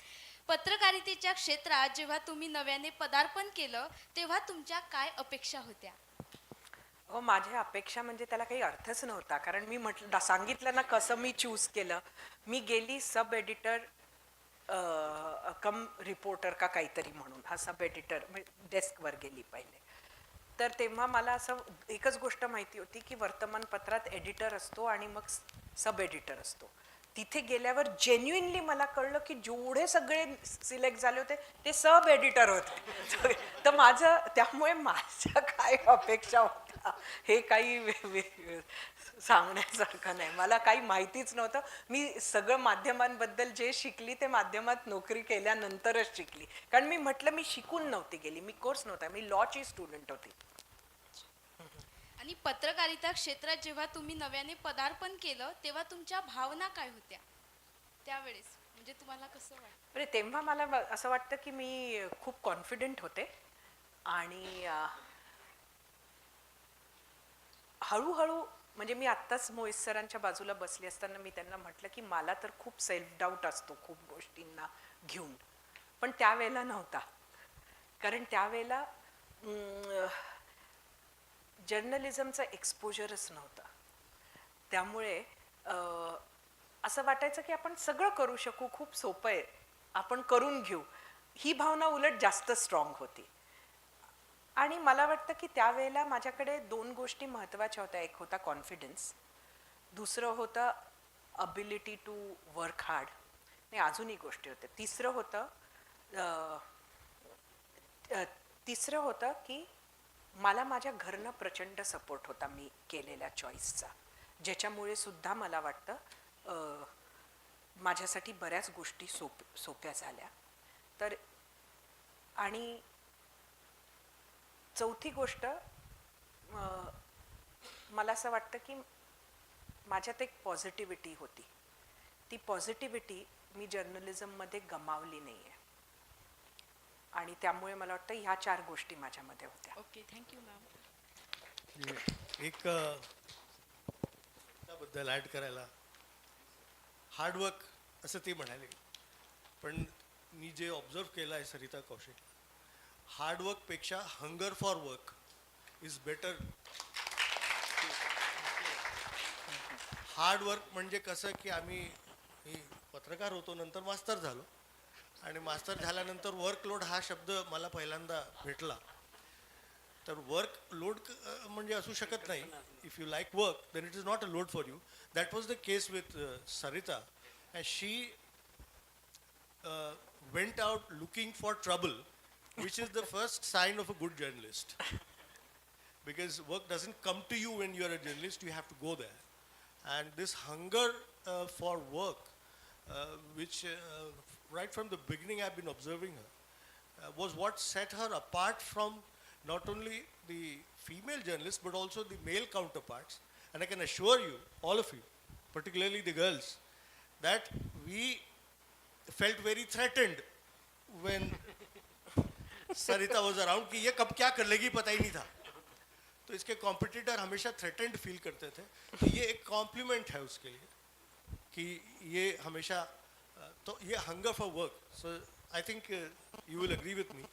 पत्रकारितेच्या क्षेत्रात जेव्हा तुम्ही नव्याने पदार्पण केलं तेव्हा तुमच्या काय अपेक्षा होत्या? माझ्या अपेक्षा म्हणजे त्याला काही अर्थच नव्हता, कारण मी सांगितलं ना कसं मी चूज केलं. मी गेली सब एडिटर कम रिपोर्टर का काहीतरी म्हणून, हा सब एडिटर डेस्कवर गेली पहिले. तर तेव्हा मला असं एकच गोष्ट माहिती होती की वर्तमानपत्रात एडिटर असतो आणि मग सब एडिटर असतो. तिथे गेल्यावर जेन्युइनली मला कळलं की जेवढे सगळे सिलेक्ट झाले होते ते सब एडिटर होते. तर त्यामुळे माझ्या काय अपेक्षा होत्या हे काही सांगण्यासारखं नाही. मला काही माहितीच नव्हतं. मी सगळं माध्यमांबद्दल जे शिकली ते माध्यमात नोकरी केल्यानंतरच शिकली, कारण मी म्हटलं मी शिकून नव्हती गेली, मी कोर्स नव्हता, मी लॉची स्टुडंट होती. आणि पत्रकारिता क्षेत्रात जेव्हा तुम्ही नव्याने पदार्पण केलं तेव्हा तुमच्या भावना काय होत्या त्यावेळेस, म्हणजे तुम्हाला कसं वाटतं? तेव्हा मला असं वाटतं की मी खूप कॉन्फिडेंट होते आणि हळूहळू, म्हणजे मी आत्ताच मोहित सरांच्या बाजूला बसली असताना मी त्यांना म्हटलं की मला तर खूप सेल्फ डाऊट असतो खूप गोष्टींना घेऊन, पण त्यावेळेला नव्हता. कारण त्यावेळेला जर्नलिझमचं एक्सपोजरच नव्हतं. त्यामुळे असं वाटायचं की आपण सगळं करू शकू, खूप सोपं आहे, आपण करून घेऊ, ही भावना उलट जास्त स्ट्रॉंग होती. आणि मला वाटतं की त्यावेळेला माझ्याकडे 2 गोष्टी महत्त्वाच्या होत्या. एक होता कॉन्फिडन्स, दुसरं होतं अबिलिटी टू वर्क हार्ड, आणि अजूनही गोष्टी होत्या. तिसरं होतं की मला माझ्या घरनं प्रचंड सपोर्ट होता मी केलेल्या चॉईसचा, ज्याच्यामुळे सुद्धा मला वाटतं माझ्यासाठी बऱ्याच गोष्टी सोप्या झाल्या. तर आणि चौथी गोष्ट, मला असं वाटतं की माझ्यात एक पॉझिटिव्हिटी होती. ती पॉझिटिव्हिटी मी जर्नलिझममध्ये गमावली नाही आहे, आणि त्यामुळे मला वाटतं ह्या 4 गोष्टी माझ्यामध्ये होत्या. Okay, thank you ma'am. एक त्याबद्दल ॲड करायला, हार्डवर्क असं ते म्हणाले, पण मी जे ऑब्झर्व केलं आहे सरिता कौशिक, हार्डवर्कपेक्षा hunger for work is better. Hard work म्हणजे कसं की मी पत्रकार होतो, नंतर मास्तर झालो, आणि मास्टर झाल्यानंतर वर्कलोड हा शब्द मला पहिल्यांदा भेटला. तर वर्क लोड म्हणजे असू शकत नाही. If you like work then it is not a load for you. That was the case with Sarita, and she went out looking for trouble, which is the first sign of a good journalist. Because work doesn't come to you when you're a journalist, you have to go there. And this hunger for work, which right from the beginning I've been observing her, was what set her apart from not only the female journalists but also the male counterparts. And I can assure you, all of you, particularly the girls, that we felt very threatened when Sarita was around कि ये कब क्या कर लेगी पता ही नहीं था. तो इसके कॉम्पिटिटर हमेशा थ्रेटेंड फील करते थे. तो ये एक कॉम्प्लीमेंट है उसके लिए कि ये हमेशा, तो ये hunger for work. So I think you will agree with me,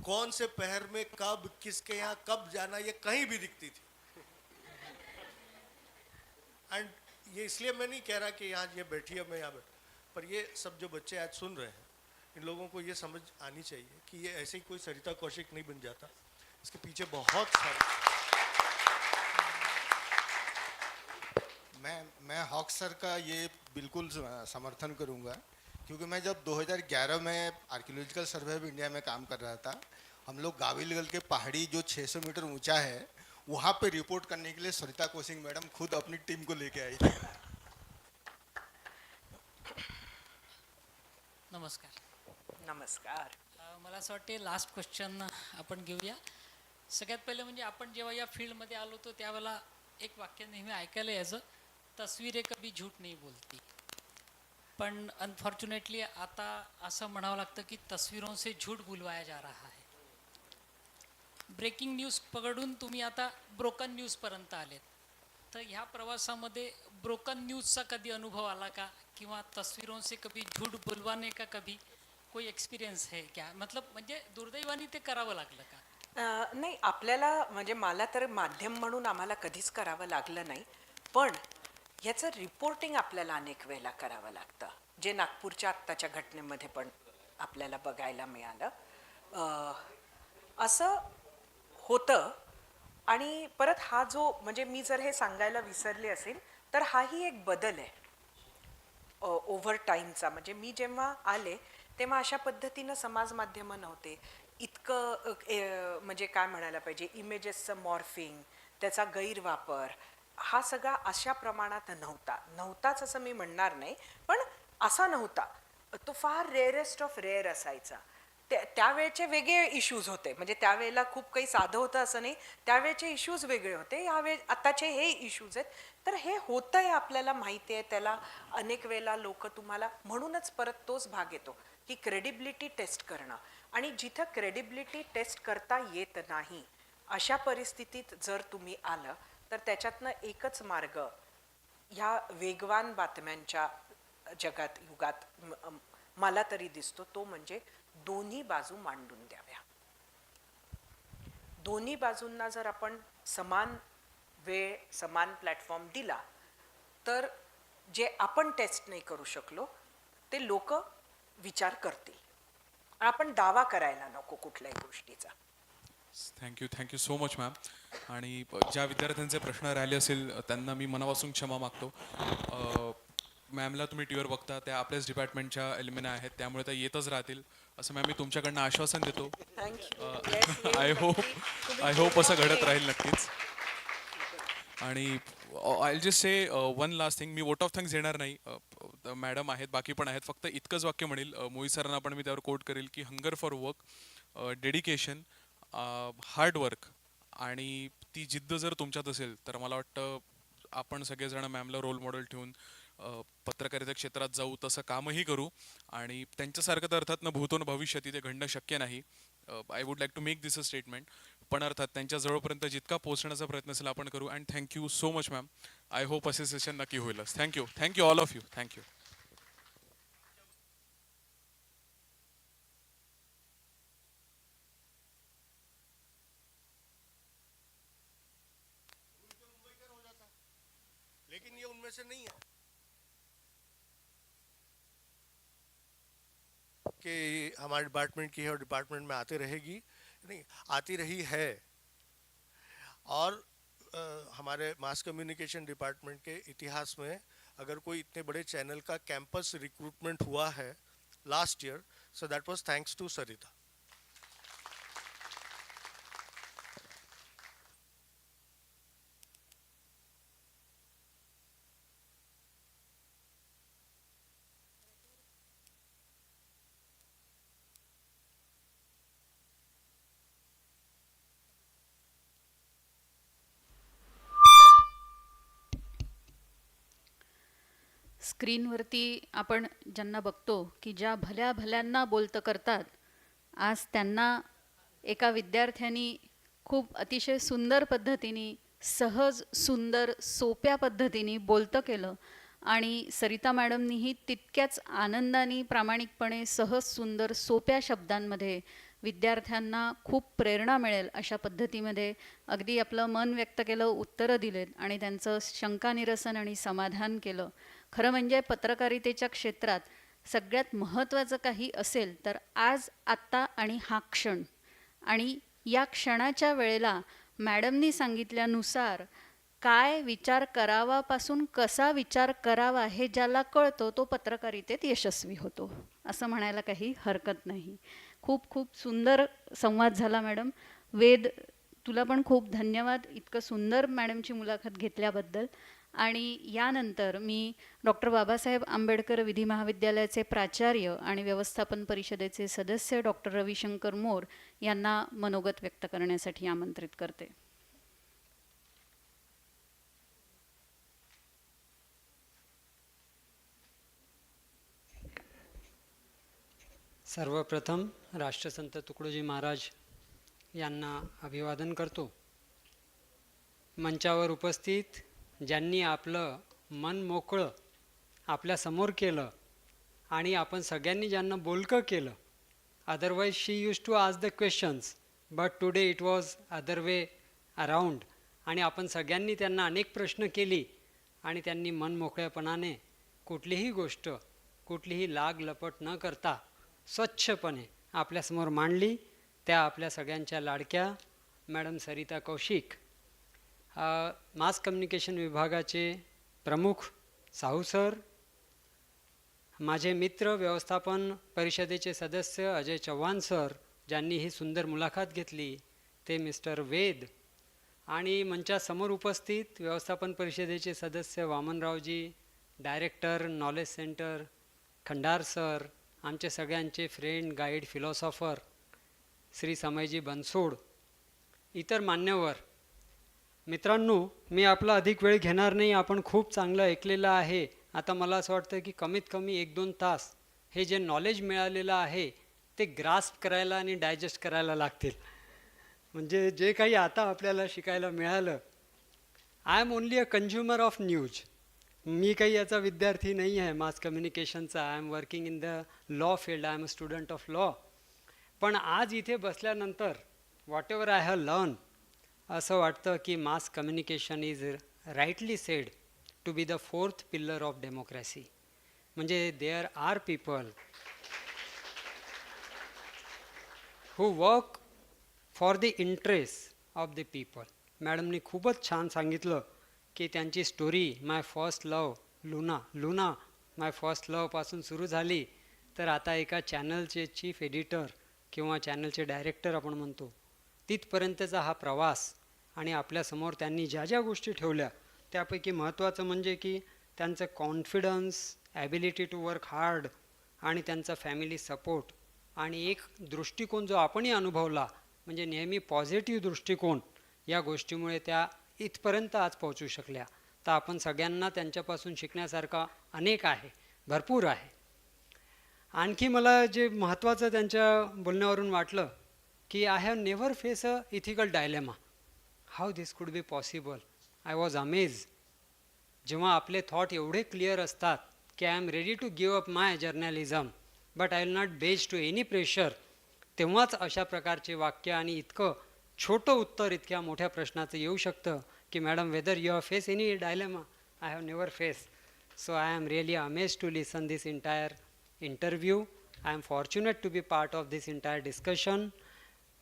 कौन से पहर में कब किसके यहाँ कब जाना ये कहीं भी दिखती थी. एंड ये इसलिए मैं नहीं कह रहा कि यहाँ ये बैठी है मैं यहाँ बैठ, पर ये सब जो बच्चे आज सुन रहे हैं, इन लोगों को ये समझ आनी चाहिए कि ये ऐसे ही कोई सरिता कौशिक नहीं बन जाता. इसके पीछे बहुत सारे. मैं हॉक सर का ये बिल्कुल समर्थन करूंगा, क्योंकि मैं जब 2011 में आर्कियोलॉजिकल सर्वे ऑफ इंडिया में काम कर रहा था, हम लोग गाविलगल के पहाड़ी जो 600 मीटर ऊंचा है वहाँ पे रिपोर्ट करने के लिए सरिता कौशिक मैडम खुद अपनी टीम को लेके आई थी. नमस्कार. नमस्कार. मला असं वाटते लास्ट क्वेश्चन आपण घेऊया. सगळ्यात पहिले म्हणजे आपण जेव्हा या फील्डमध्ये आलो होतो त्यावेळेला एक वाक्य नेहमी ऐकायला यायचं, तस्वीरें कभी झूठ नहीं बोलती. पण अनफॉर्च्युनेटली आता असं म्हणावं लागतं की तस्वीरों से झूठ बुलवाया जा रहा है. ब्रेकिंग न्यूज पकडून तुम्ही आता ब्रोकन न्यूजपर्यंत आलेत. तर ह्या प्रवासामध्ये ब्रोकन न्यूजचा कधी अनुभव आला का, किंवा तस्वीरों से कभी झूठ बुलवाने का कभी कोई एक्सपिरियन्स है क्या? मतलब म्हणजे दुर्दैवाने ते करावं लागलं का? नाही, आपल्याला म्हणजे मला तर माध्यम म्हणून आम्हाला कधीच करावं लागलं नाही, पण याचं रिपोर्टिंग आपल्याला अनेक वेळेला करावं लागतं, जे नागपूरच्या आत्ताच्या घटनेमध्ये पण आपल्याला बघायला मिळालं. असं होतं. आणि परत हा जो म्हणजे मी जर हे सांगायला विसरले असेल तर हाही एक बदल आहे ओव्हर टाईमचा. म्हणजे मी जेव्हा आले तेव्हा अशा पद्धतीनं समाज माध्यमं नव्हते. इतकं म्हणजे काय म्हणायला पाहिजे, इमेजेसचं मॉर्फिंग, त्याचा गैरवापर हा सगळा अशा प्रमाणात नव्हताच असं मी म्हणणार नाही, पण असा नव्हता. तो फार रेअरेस्ट ऑफ रेअर असायचा. त्यावेळेचे वेगळे इश्यूज होते. म्हणजे त्यावेळेला खूप काही साधं होतं असं नाही, त्यावेळेचे इश्यूज वेगळे होते. यावेळी आत्ताचे हे इश्यूज आहेत. तर हे होतं आहे आपल्याला माहिती आहे. त्याला अनेक वेळेला लोक तुम्हाला, म्हणूनच परत तोच भाग येतो की क्रेडिबिलिटी टेस्ट करणं. आणि जिथं क्रेडिबिलिटी टेस्ट करता येत नाही अशा परिस्थितीत जर तुम्ही आलं तर त्याच्यातनं एकच मार्ग ह्या वेगवान बातम्यांच्या जगात युगात मला तरी दिसतो, तो म्हणजे दोन्ही बाजू मांडून द्याव्या. दोन्ही बाजूंना जर आपण समान वेळ समान प्लॅटफॉर्म दिला तर जे आपण टेस्ट नाही करू शकलो ते लोक विचार करतील. आपण दावा करायला नको कुठल्याही गोष्टीचा. Thank you so much ma'am. आणि ज्या विद्यार्थ्यांचे प्रश्न राहिले असेल त्यांना मी मनापासून क्षमा मागतो. मॅमला तुम्ही टीव्हीवर बघता, त्या आपल्याच डिपार्टमेंटच्या एलिमिना आहेत, त्यामुळे त्या येतच राहतील असं मॅम मी तुमच्याकडनं आश्वासन देतो. आय होप असं घडत राहील नक्कीच. आणि I just say one last thing. Me vote of thanks देणार नाही. मॅडम आहेत, बाकी पण आहेत. फक्त इतकंच वाक्य म्हणेल, मोहित सरांना पण मी त्यावर कोट करेल की hunger for work, dedication, hard work आणि ती जिद्द जर तुमच्यात असेल तर मला वाटतं आपण सगळेजण मॅमला रोल मॉडेल ठेवून पत्रकारिता क्षेत्रात जाऊ, तसं कामही करू. आणि त्यांच्यासारखं तर अर्थात भूतो न भविष्य तिथे घडणं शक्य नाही. I would like to make this a statement. पण अर्थात त्यांच्या जवळपर्यंत जितका पोहोचण्याचा प्रयत्न असेल आपण करू. And thank you so much ma'am. I hope असे सेशन नक्की होईलच. Thank you all of you. Thank you. लेकिन ये उनमें से नहीं है कि हमारे डिपार्टमेंट की है और डिपार्टमेंट में आते रहेगी. नहीं, आती रही है. और हमारे मास कम्युनिकेशन डिपार्टमेंट के इतिहास में अगर कोई इतने बड़े चैनल का कैंपस रिक्रूटमेंट हुआ है लास्ट ईयर, सो दैट वाज थैंक्स टू सरिता. स्क्रीनवरती आपण ज्यांना बघतो की ज्या भल्या भल्यांना बोलतं करतात, आज त्यांना एका विद्यार्थ्यांनी खूप अतिशय सुंदर पद्धतीने, सहज, सुंदर, सोप्या पद्धतीने बोलतं केलं. आणि सरिता मॅडमनीही तितक्याच आनंदाने, प्रामाणिकपणे, सहज, सुंदर, सोप्या शब्दांमध्ये विद्यार्थ्यांना खूप प्रेरणा मिळेल अशा पद्धतीमध्ये अगदी आपलं मन व्यक्त केलं, उत्तरं दिलेत आणि त्यांचं शंकानिरसन आणि समाधान केलं. खरं म्हणजे पत्रकारितेच्या क्षेत्रात सगळ्यात महत्त्वाचं काही असेल तर आज, आत्ता आणि हा क्षण. आणि या क्षणाच्या वेळेला मॅडमनी सांगितल्यानुसार काय विचार करावापासून कसा विचार करावा हे ज्याला कळतो तो पत्रकारितेत यशस्वी होतो असं म्हणायला काही हरकत नाही. खूप खूप सुंदर संवाद झाला मॅडम. वेद, तुला पण खूप धन्यवाद इतकं सुंदर मॅडमची मुलाखत घेतल्याबद्दल. आणि यानंतर मी डॉक्टर बाबासाहेब आंबेडकर विधी महाविद्यालयाचे प्राचार्य आणि व्यवस्थापन परिषदेचे सदस्य डॉक्टर रविशंकर मोर यांना मनोगत व्यक्त करण्यासाठी आमंत्रित करते. सर्वप्रथम राष्ट्रसंत तुकडोजी महाराज यांना अभिवादन करतो. मंचावर उपस्थित ज्यांनी आपलं मन मोकळं आपल्यासमोर केलं आणि आपण सगळ्यांनी ज्यांना बोलकं केलं. Otherwise she used to ask the questions but today it was other way around. आणि आपण सगळ्यांनी त्यांना अनेक प्रश्न केली आणि त्यांनी मन मोकळेपणाने कुठलीही गोष्ट, कुठलीही लाग लपट न करता स्वच्छपणे आपल्यासमोर मांडली. त्या आपल्या सगळ्यांच्या लाडक्या madam Sarita Kaushik, mass communication विभागाचे प्रमुख साहू सर, माझे मित्र व्यवस्थापन परिषदेचे सदस्य अजय चव्हाण सर ज्यांनी ही सुंदर मुलाखत घेतली, ते मिस्टर वेद, आणि मंचासमोर उपस्थित व्यवस्थापन परिषदेचे सदस्य Vamanraoji, director knowledge centre Khandar sir, आमचे सगळ्यांचे friend, guide, philosopher Shri Samayji Bansod, इतर मान्यवर. मित्रांनो, मी आपला अधिक वेळ घेणार नाही. आपण खूप चांगलं ऐकलेलं आहे. आता मला असं वाटतं की कमीत कमी 1-2 तास हे जे नॉलेज मिळालेलं आहे ते ग्रास्प करायला आणि डायजेस्ट करायला लागतील. म्हणजे जे काही आता आपल्याला शिकायला मिळालं. I am only a consumer of news. मी काही याचा विद्यार्थी नाही आहे मास कम्युनिकेशनचा. I am working in the law field. I am a student of law. पण आज इथे बसल्यानंतर whatever I have learn, असं वाटतं की mass communication is rightly said to be the fourth pillar of democracy. म्हणजे there are people who work for the interest of the people. मॅडमनी खूपच छान सांगितलं की त्यांची स्टोरी माय फर्स्ट लव लुना माय फर्स्ट लवपासून सुरू झाली, तर आता एका चॅनलचे चीफ एडिटर किंवा चॅनलचे डायरेक्टर आपण म्हणतो, तिथपर्यंतचा हा प्रवास. आणि आपल्यासमोर त्यांनी ज्या ज्या गोष्टी ठेवल्या त्यापैकी महत्त्वाचं म्हणजे की त्यांचं confidence, ability to work hard आणि त्यांचा फॅमिली सपोर्ट आणि एक दृष्टिकोन जो आपणही अनुभवला म्हणजे नेहमी पॉझिटिव्ह दृष्टिकोन, या गोष्टीमुळे त्या इथपर्यंत आज पोहोचू शकल्या. तर आपण सगळ्यांना त्यांच्यापासून शिकण्यासारखा अनेक आहे, भरपूर आहे. आणखी मला जे महत्त्वाचं त्यांच्या बोलण्यावरून वाटलं की I have never face a ethical dilemma. How this could be possible. I was अमेज. जेव्हा आपले थॉट एवढे क्लिअर असतात की I am ready to give up my journalism but I will not budge to any pressure, तेव्हाच अशा प्रकारचे वाक्य आणि इतकं छोटं उत्तर इतक्या मोठ्या प्रश्नाचं येऊ शकतं की madam whether you have face any dilemma. I have never face. So I am really amaze to listen this entire interview. I am fortunate to be part of this entire discussion.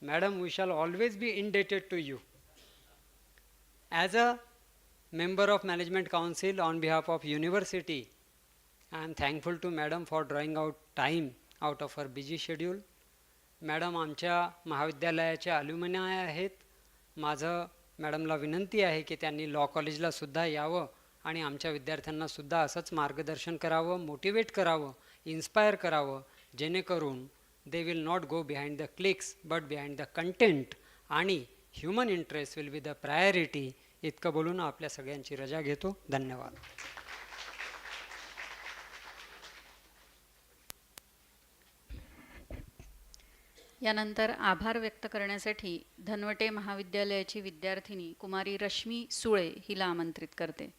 Madam, we shall always be indebted to you. As a member of Management Council on behalf of university, I am thankful to Madam for drawing out time out of her busy schedule. Madam, आमच्या महाविद्यालयाचे अल्युमिनाय आहेत. माझं मॅडमला विनंती आहे की त्यांनी law कॉलेजला सुद्धा यावं आणि आमच्या विद्यार्थ्यांना सुद्धा असंच मार्गदर्शन करावं, मोटिवेट करावं, इन्स्पायर करावं, जेणेकरून they will not go behind the clicks but behind the content आणि human interest will be the priority. इतकं बोलून आपल्या सगळ्यांची रजा घेतो. धन्यवाद. यानंतर आभार व्यक्त करण्यासाठी धनवटे महाविद्यालयाची विद्यार्थिनी कुमारी रश्मी सुळे हिला आमंत्रित करते.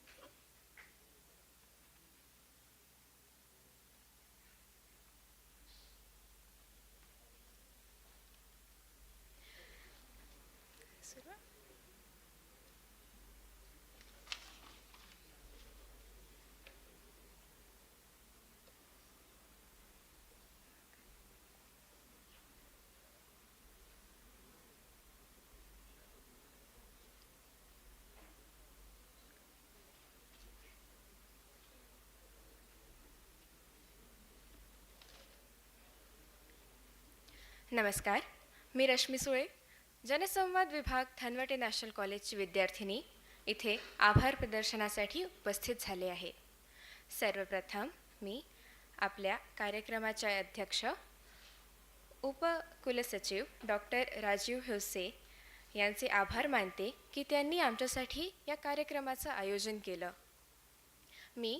नमस्कार, मी रश्मी सुळे, जनसंवाद विभाग धनवटे नॅशनल कॉलेजची विद्यार्थिनी इथे आभार प्रदर्शनासाठी उपस्थित झाले आहे. सर्वप्रथम मी आपल्या कार्यक्रमाच्या अध्यक्ष उपकुलसचिव डॉक्टर राजीव हिवसे यांचे आभार मानते की त्यांनी आमच्यासाठी या कार्यक्रमाचं आयोजन केलं. मी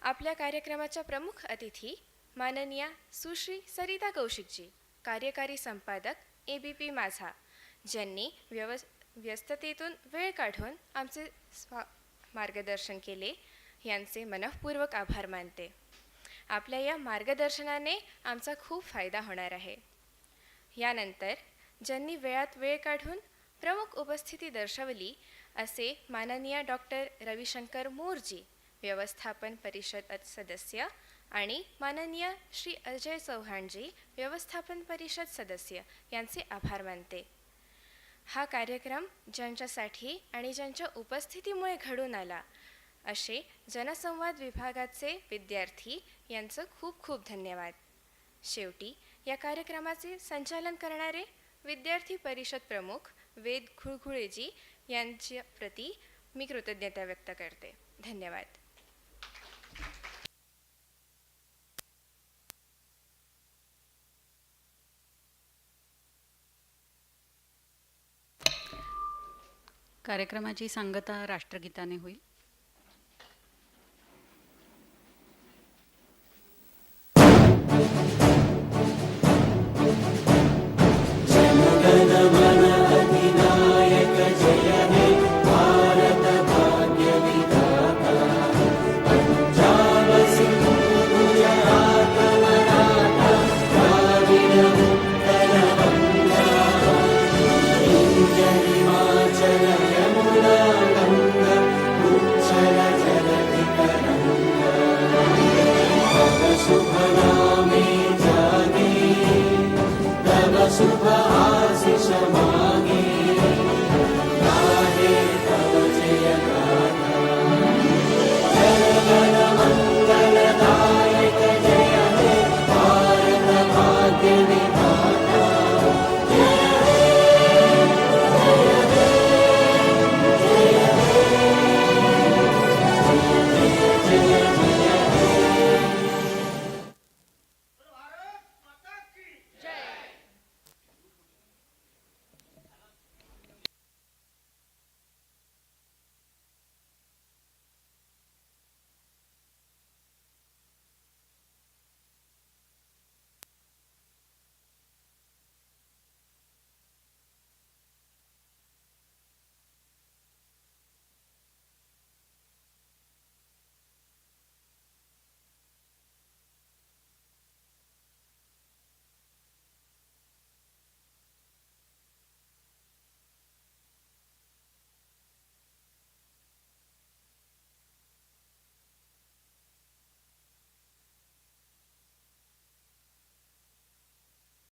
आपल्या कार्यक्रमाच्या प्रमुख अतिथी माननीय सुश्री सरिता कौशिकजी, कार्यकारी संपादक ABP माझा, ज्यांनी व्यस्ततेतून वेळ काढून आमचे मार्गदर्शन केले, यांचे मनःपूर्वक आभार मानते. आपल्या या मार्गदर्शनाने आमचा खूप फायदा होणार आहे. यानंतर ज्यांनी वेळात वेळ काढून प्रमुख उपस्थिती दर्शवली असे माननीय डॉक्टर रविशंकर मोरजी, व्यवस्थापन परिषद सदस्य, आणि माननीय श्री अजय चव्हाणजी, व्यवस्थापन परिषद सदस्य, यांचे आभार मानते. हा कार्यक्रम ज्यांच्यासाठी आणि ज्यांच्या उपस्थितीमुळे घडून आला असे जनसंवाद विभागाचे विद्यार्थी यांचं खूप खूप धन्यवाद. शेवटी या कार्यक्रमाचे संचालन करणारे विद्यार्थी परिषद प्रमुख वेद खुळखुळेजी यांच्या प्रती मी कृतज्ञता व्यक्त करते. धन्यवाद. कार्यक्रमाची सांगता राष्ट्रगीताने होईल.